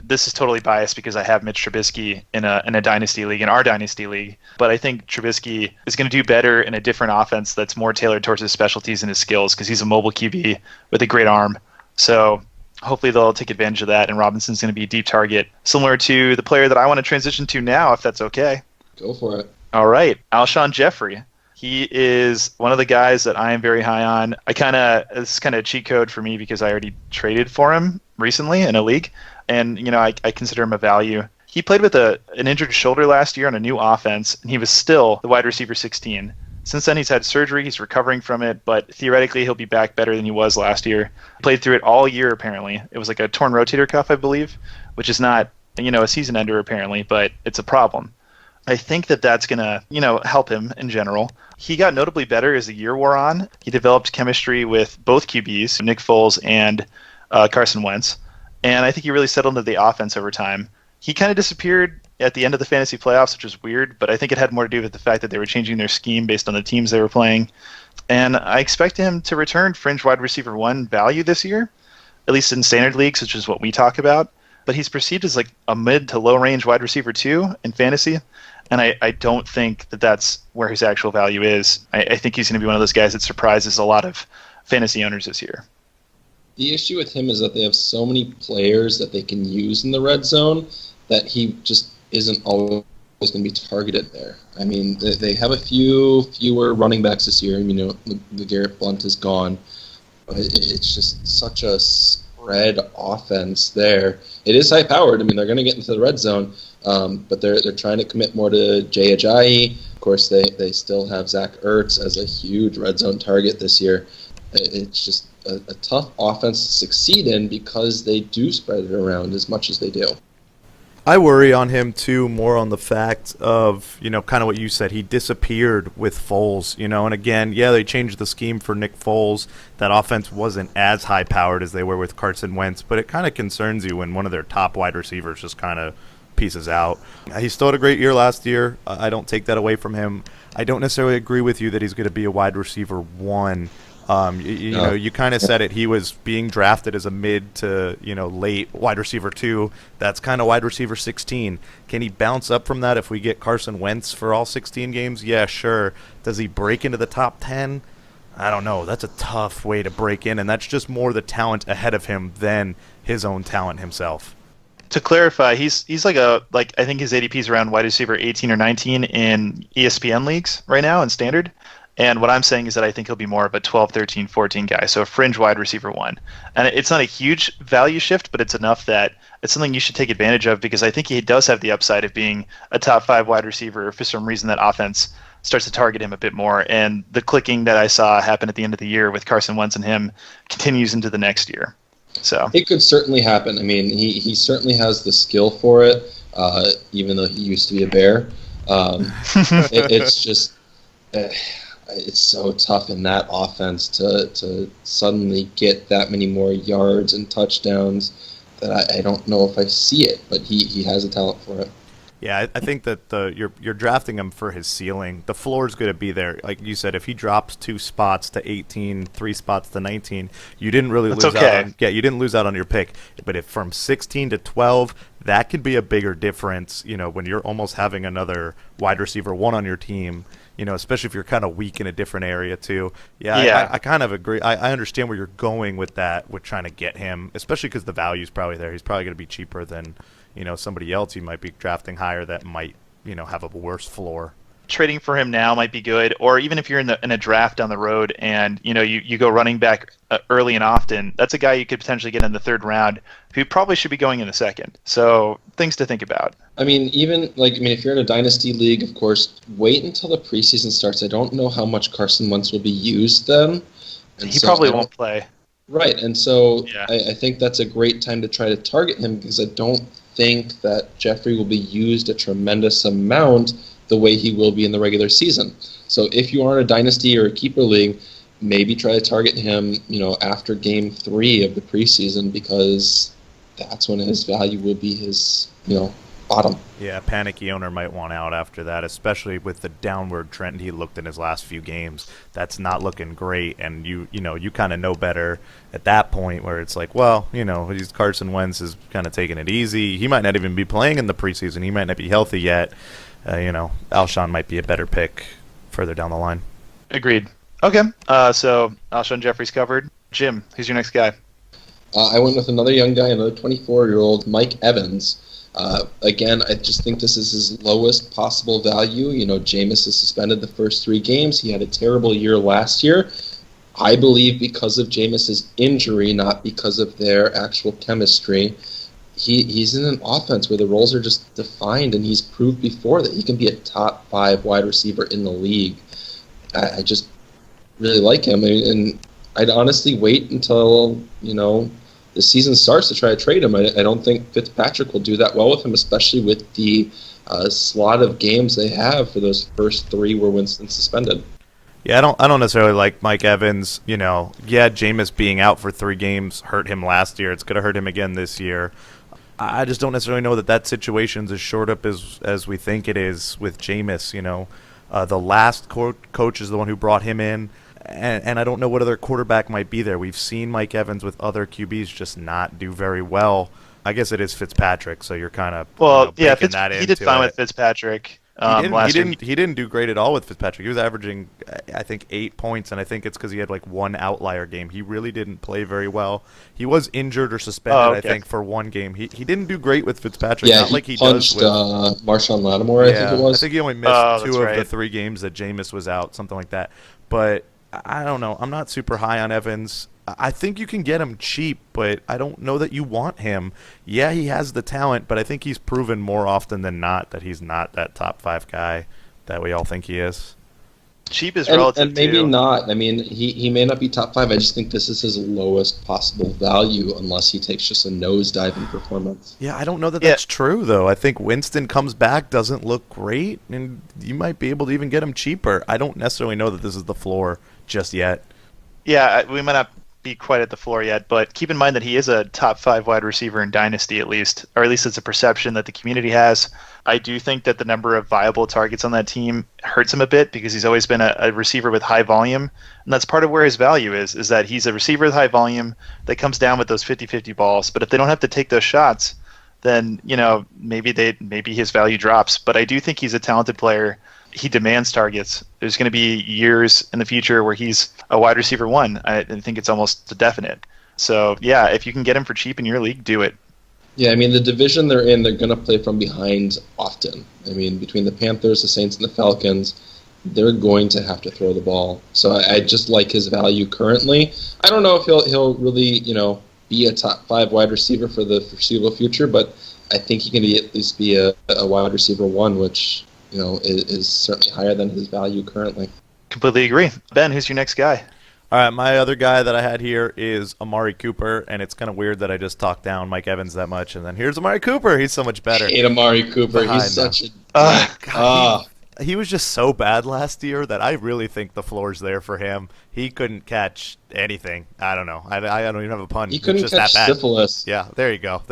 This is totally biased because I have Mitch Trubisky in a dynasty league, in our dynasty league. But I think Trubisky is going to do better in a different offense that's more tailored towards his specialties and his skills because he's a mobile QB with a great arm. So hopefully they'll take advantage of that, and Robinson's going to be a deep target, similar to the player that I want to transition to now, if that's okay. Go for it. All right, Alshon Jeffrey. He is one of the guys that I am very high on. This is kind of a cheat code for me because I already traded for him recently in a league, and I consider him a value. He played with an injured shoulder last year on a new offense, and he was still the wide receiver 16. Since then, he's had surgery. He's recovering from it, but theoretically, he'll be back better than he was last year. Played through it all year, apparently. It was like a torn rotator cuff, I believe, which is not, a season ender, apparently, but it's a problem. I think that's going to, help him in general. He got notably better as the year wore on. He developed chemistry with both QBs, Nick Foles and Carson Wentz, and I think he really settled into the offense over time. He kind of disappeared at the end of the fantasy playoffs, which was weird, but I think it had more to do with the fact that they were changing their scheme based on the teams they were playing. And I expect him to return fringe wide receiver 1 value this year, at least in standard leagues, which is what we talk about. But he's perceived as like a mid to low range wide receiver 2 in fantasy. And I don't think that that's where his actual value is. I think he's going to be one of those guys that surprises a lot of fantasy owners this year. The issue with him is that they have so many players that they can use in the red zone that he just isn't always going to be targeted there. I mean, they have fewer running backs this year. The Garrett Blunt is gone. But it's just such a spread offense there. It is high-powered. I mean, they're going to get into the red zone, but they're trying to commit more to Jay Ajayi. Of course, they still have Zach Ertz as a huge red zone target this year. It's just a tough offense to succeed in because they do spread it around as much as they do. I worry on him, too, more on the fact of, kind of what you said. He disappeared with Foles, and again, yeah, they changed the scheme for Nick Foles. That offense wasn't as high-powered as they were with Carson Wentz, but it kind of concerns you when one of their top wide receivers just kind of pieces out. He still had a great year last year. I don't take that away from him. I don't necessarily agree with you that he's going to be a wide receiver 1. You kind of said it. He was being drafted as a mid to late wide receiver 2. That's kind of wide receiver 16. Can he bounce up from that if we get Carson Wentz for all 16 games? Yeah, sure. Does he break into the top 10? I don't know. That's a tough way to break in, and that's just more the talent ahead of him than his own talent himself. To clarify, he's I think his ADP is around wide receiver 18 or 19 in ESPN leagues right now in standard. And what I'm saying is that I think he'll be more of a 12, 13, 14 guy, so a fringe wide receiver 1. And it's not a huge value shift, but it's enough that it's something you should take advantage of because I think he does have the upside of being a top 5 wide receiver if for some reason that offense starts to target him a bit more. And the clicking that I saw happen at the end of the year with Carson Wentz and him continues into the next year. So it could certainly happen. I mean, he certainly has the skill for it, even though he used to be a Bear. It's just... it's so tough in that offense to suddenly get that many more yards and touchdowns that I don't know if I see it, but he has a talent for it. Yeah, I think that you're drafting him for his ceiling. The floor is going to be there. Like you said, if he drops 2 spots to 18, 3 spots to 19, you didn't really lose out on. Yeah, you didn't lose out on your pick. But if from 16 to 12, that could be a bigger difference. When you're almost having another wide receiver 1 on your team. Especially if you're kind of weak in a different area too. Yeah. I kind of agree. I understand where you're going with that, with trying to get him, especially because the value's probably there. He's probably going to be cheaper than, somebody else you might be drafting higher that might, have a worse floor. Trading for him now might be good, or even if you're in a draft down the road and you go running back early and often, that's a guy you could potentially get in the 3rd round who probably should be going in the 2nd. So things to think about. I mean, if you're in a dynasty league, of course, wait until the preseason starts. I don't know how much Carson Wentz will be used then. He probably won't play. Right, and so yeah. I think that's a great time to try to target him because I don't think that Jeffrey will be used a tremendous amount the way he will be in the regular season. So if you are in a dynasty or a keeper league, maybe try to target him, after game 3 of the preseason because that's when his value will be his, bottom. Yeah, panicky owner might want out after that, especially with the downward trend he looked in his last few games. That's not looking great, and you kind of know better at that point where it's like, well, he's Carson Wentz is kind of taking it easy. He might not even be playing in the preseason. He might not be healthy yet. Alshon might be a better pick further down the line. Agreed. Okay, so Alshon Jeffrey's covered. Jim, who's your next guy? I went with another young guy, another 24-year-old, Mike Evans. Again, I just think this is his lowest possible value. Jameis is suspended the first 3 games. He had a terrible year last year. I believe because of Jameis's injury, not because of their actual chemistry. He's in an offense where the roles are just defined, and he's proved before that he can be a top 5 wide receiver in the league. I just really like him, and I'd honestly wait until, the season starts to try to trade him. I don't think Fitzpatrick will do that well with him, especially with the slot of games they have for those first 3 where Winston's suspended. Yeah, I don't necessarily like Mike Evans. Jameis being out for 3 games hurt him last year. It's going to hurt him again this year. I just don't necessarily know that situation's as short up as we think it is with Jameis. The last coach is the one who brought him in, and I don't know what other quarterback might be there. We've seen Mike Evans with other QBs just not do very well. I guess it is Fitzpatrick, so you're kind of he did fine with Fitzpatrick. He didn't do great at all with Fitzpatrick. He was averaging, I think, 8 points, and I think it's because he had like one outlier game. He really didn't play very well. He was injured or suspended, I think, for one game. He didn't do great with Fitzpatrick. Yeah, not he like he punched does with Marshawn Lattimore, I think it was. I think he only missed 2 of the 3 games that Jameis was out, something like that. But I don't know. I'm not super high on Evans. I think you can get him cheap, but I don't know that you want him. Yeah, he has the talent, but I think he's proven more often than not that he's not that top 5 guy that we all think he is. Cheap is relative, and maybe not. I mean, he may not be top 5. I just think this is his lowest possible value unless he takes just a nosedive in performance. Yeah, I don't know that that's true, though. I think Winston comes back, doesn't look great, and you might be able to even get him cheaper. I don't necessarily know that this is the floor just yet. Yeah, we might not be quite at the floor yet, but keep in mind that he is a top 5 wide receiver in Dynasty at least, or at least it's a perception that the community has. I do think that the number of viable targets on that team hurts him a bit because he's always been a receiver with high volume, and that's part of where his value is that he's a receiver with high volume that comes down with those 50-50 balls, but if they don't have to take those shots, then maybe his value drops. But I do think he's a talented player. He demands targets. There's going to be years in the future where he's a wide receiver 1. I think it's almost a definite. So, yeah, if you can get him for cheap in your league, do it. Yeah, I mean, the division they're in, they're going to play from behind often. I mean, between the Panthers, the Saints, and the Falcons, they're going to have to throw the ball. So I just like his value currently. I don't know if he'll really, be a top 5 wide receiver for the foreseeable future, but I think he can at least be a wide receiver 1, which is certainly higher than his value currently. Completely agree. Ben, who's your next guy? All right, my other guy that I had here is Amari Cooper, and it's kind of weird that I just talked down Mike Evans that much, and then here's Amari Cooper. He's so much better. I hate Amari Cooper. He's such a... He was just so bad last year that I really think the floor's there for him. He couldn't catch anything. I don't know. I don't even have a pun. He couldn't just catch that bad. syphilis. Yeah, there you go.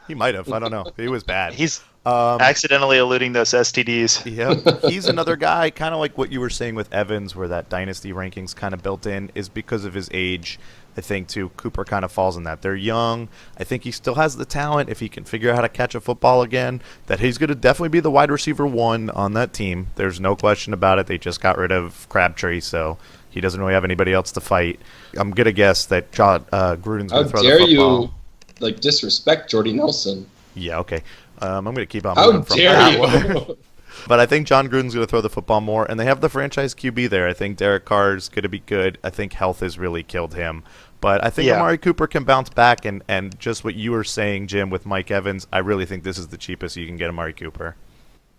He might have. I don't know. He was bad. He's accidentally eluding those STDs. Yeah, he's another guy, kind of like what you were saying with Evans, where that dynasty ranking's kind of built in, is because of his age. I think, too, Cooper kind of falls in that. They're young. I think he still has the talent, if he can figure out how to catch a football again, that he's going to definitely be the wide receiver 1 on that team. There's no question about it. They just got rid of Crabtree, so he doesn't really have anybody else to fight. I'm going to guess that Gruden's going to throw the football. How dare you, disrespect Jordy Nelson? Yeah, okay. I'm going to keep on moving from that. How dare you? But I think John Gruden's going to throw the football more, and they have the franchise QB there. I think Derek Carr's going to be good. I think health has really killed him. But I think Amari Cooper can bounce back, and just what you were saying, Jim, with Mike Evans, I really think this is the cheapest you can get Amari Cooper.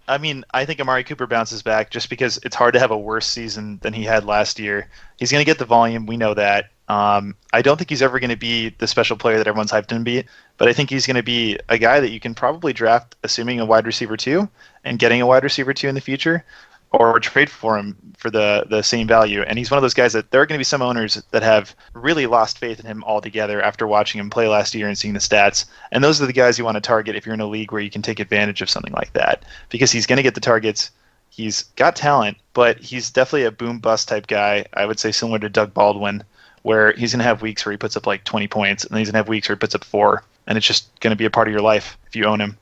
I mean, I think Amari Cooper bounces back just because it's hard to have a worse season than he had last year. He's going to get the volume. We know that. I don't think he's ever going to be the special player that everyone's hyped him to be, but I think he's going to be a guy that you can probably draft assuming a wide receiver 2 and getting a wide receiver 2 in the future, or trade for him for the same value. And he's one of those guys that there are going to be some owners that have really lost faith in him altogether after watching him play last year and seeing the stats. And those are the guys you want to target if you're in a league where you can take advantage of something like that, because he's going to get the targets. He's got talent, but he's definitely a boom-bust type guy, I would say similar to Doug Baldwin, where he's going to have weeks where he puts up like 20 points, and then he's going to have weeks where he puts up 4, and it's just going to be a part of your life if you own him.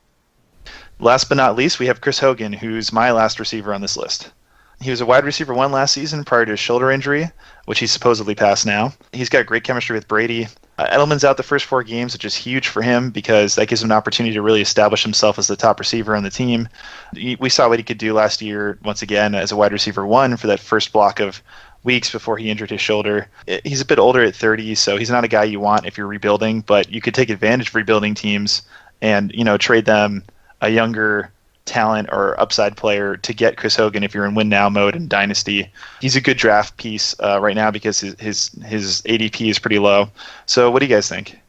Last but not least, we have Chris Hogan, who's my last receiver on this list. He was a wide receiver 1 last season prior to his shoulder injury, which he's supposedly past now. He's got great chemistry with Brady. Edelman's out the first 4 games, which is huge for him because that gives him an opportunity to really establish himself as the top receiver on the team. We saw what he could do last year, once again, as a wide receiver 1 for that first block of weeks before he injured his shoulder. He's a bit older at 30, so he's not a guy you want if you're rebuilding, but you could take advantage of rebuilding teams and trade them a younger talent or upside player to get Chris Hogan if you're in win now mode in Dynasty. He's a good draft piece right now because his ADP is pretty low. So what do you guys think?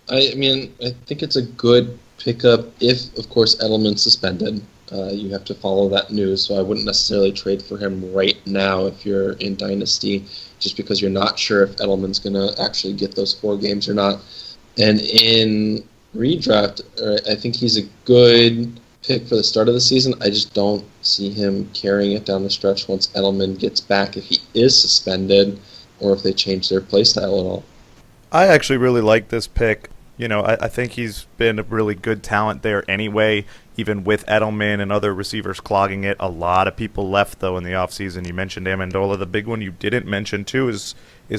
I mean, I think it's a good pickup if, of course, Edelman's suspended. You have to follow that news, so I wouldn't necessarily trade for him right now if you're in Dynasty, just because you're not sure if Edelman's going to actually get those 4 games or not. And in redraft, I think he's a good pick for the start of the season. I just don't see him carrying it down the stretch once Edelman gets back, if he is suspended, or if they change their play style at all. I actually really like this pick. I think he's been a really good talent there anyway, even with Edelman and other receivers clogging it. A lot of people left, though, in the offseason. You mentioned Amendola. The big one you didn't mention, too, is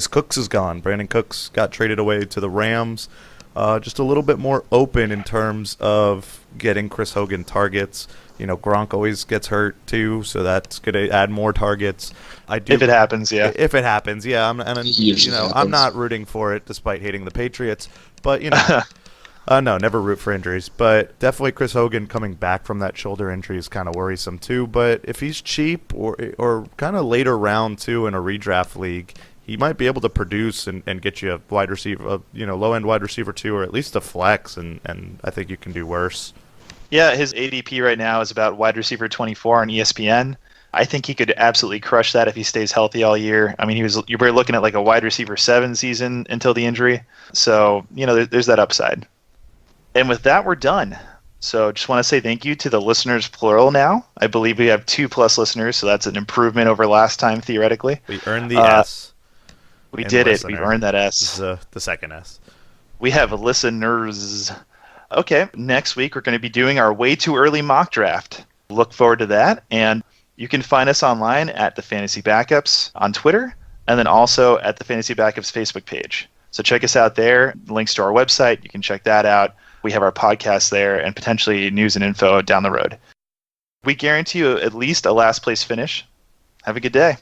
Cooks is gone. Brandon Cooks got traded away to the Rams. Just a little bit more open in terms of getting Chris Hogan targets. Gronk always gets hurt, too, so that's going to add more targets. If it happens, yeah. If it happens, yeah. I'm not rooting for it, despite hating the Patriots. But, no, never root for injuries. But definitely Chris Hogan coming back from that shoulder injury is kind of worrisome, too. But if he's cheap or kind of later round, too, in a redraft league, he might be able to produce and get you a wide receiver, low-end wide receiver, too, or at least a flex, and I think you can do worse. Yeah, his ADP right now is about wide receiver 24 on ESPN. I think he could absolutely crush that if he stays healthy all year. I mean, you were looking at like a wide receiver 7 season until the injury. So, there's that upside. And with that, we're done. So just want to say thank you to the listeners, plural now. I believe we have 2+ listeners, so that's an improvement over last time, theoretically. We earned the S. We did it. We earned that S. This is the second S. We have listeners. Okay, next week we're going to be doing our way too early mock draft. Look forward to that. And you can find us online at the Fantasy Backups on Twitter, and then also at the Fantasy Backups Facebook page. So check us out there. Links to our website. You can check that out. We have our podcast there and potentially news and info down the road. We guarantee you at least a last place finish. Have a good day.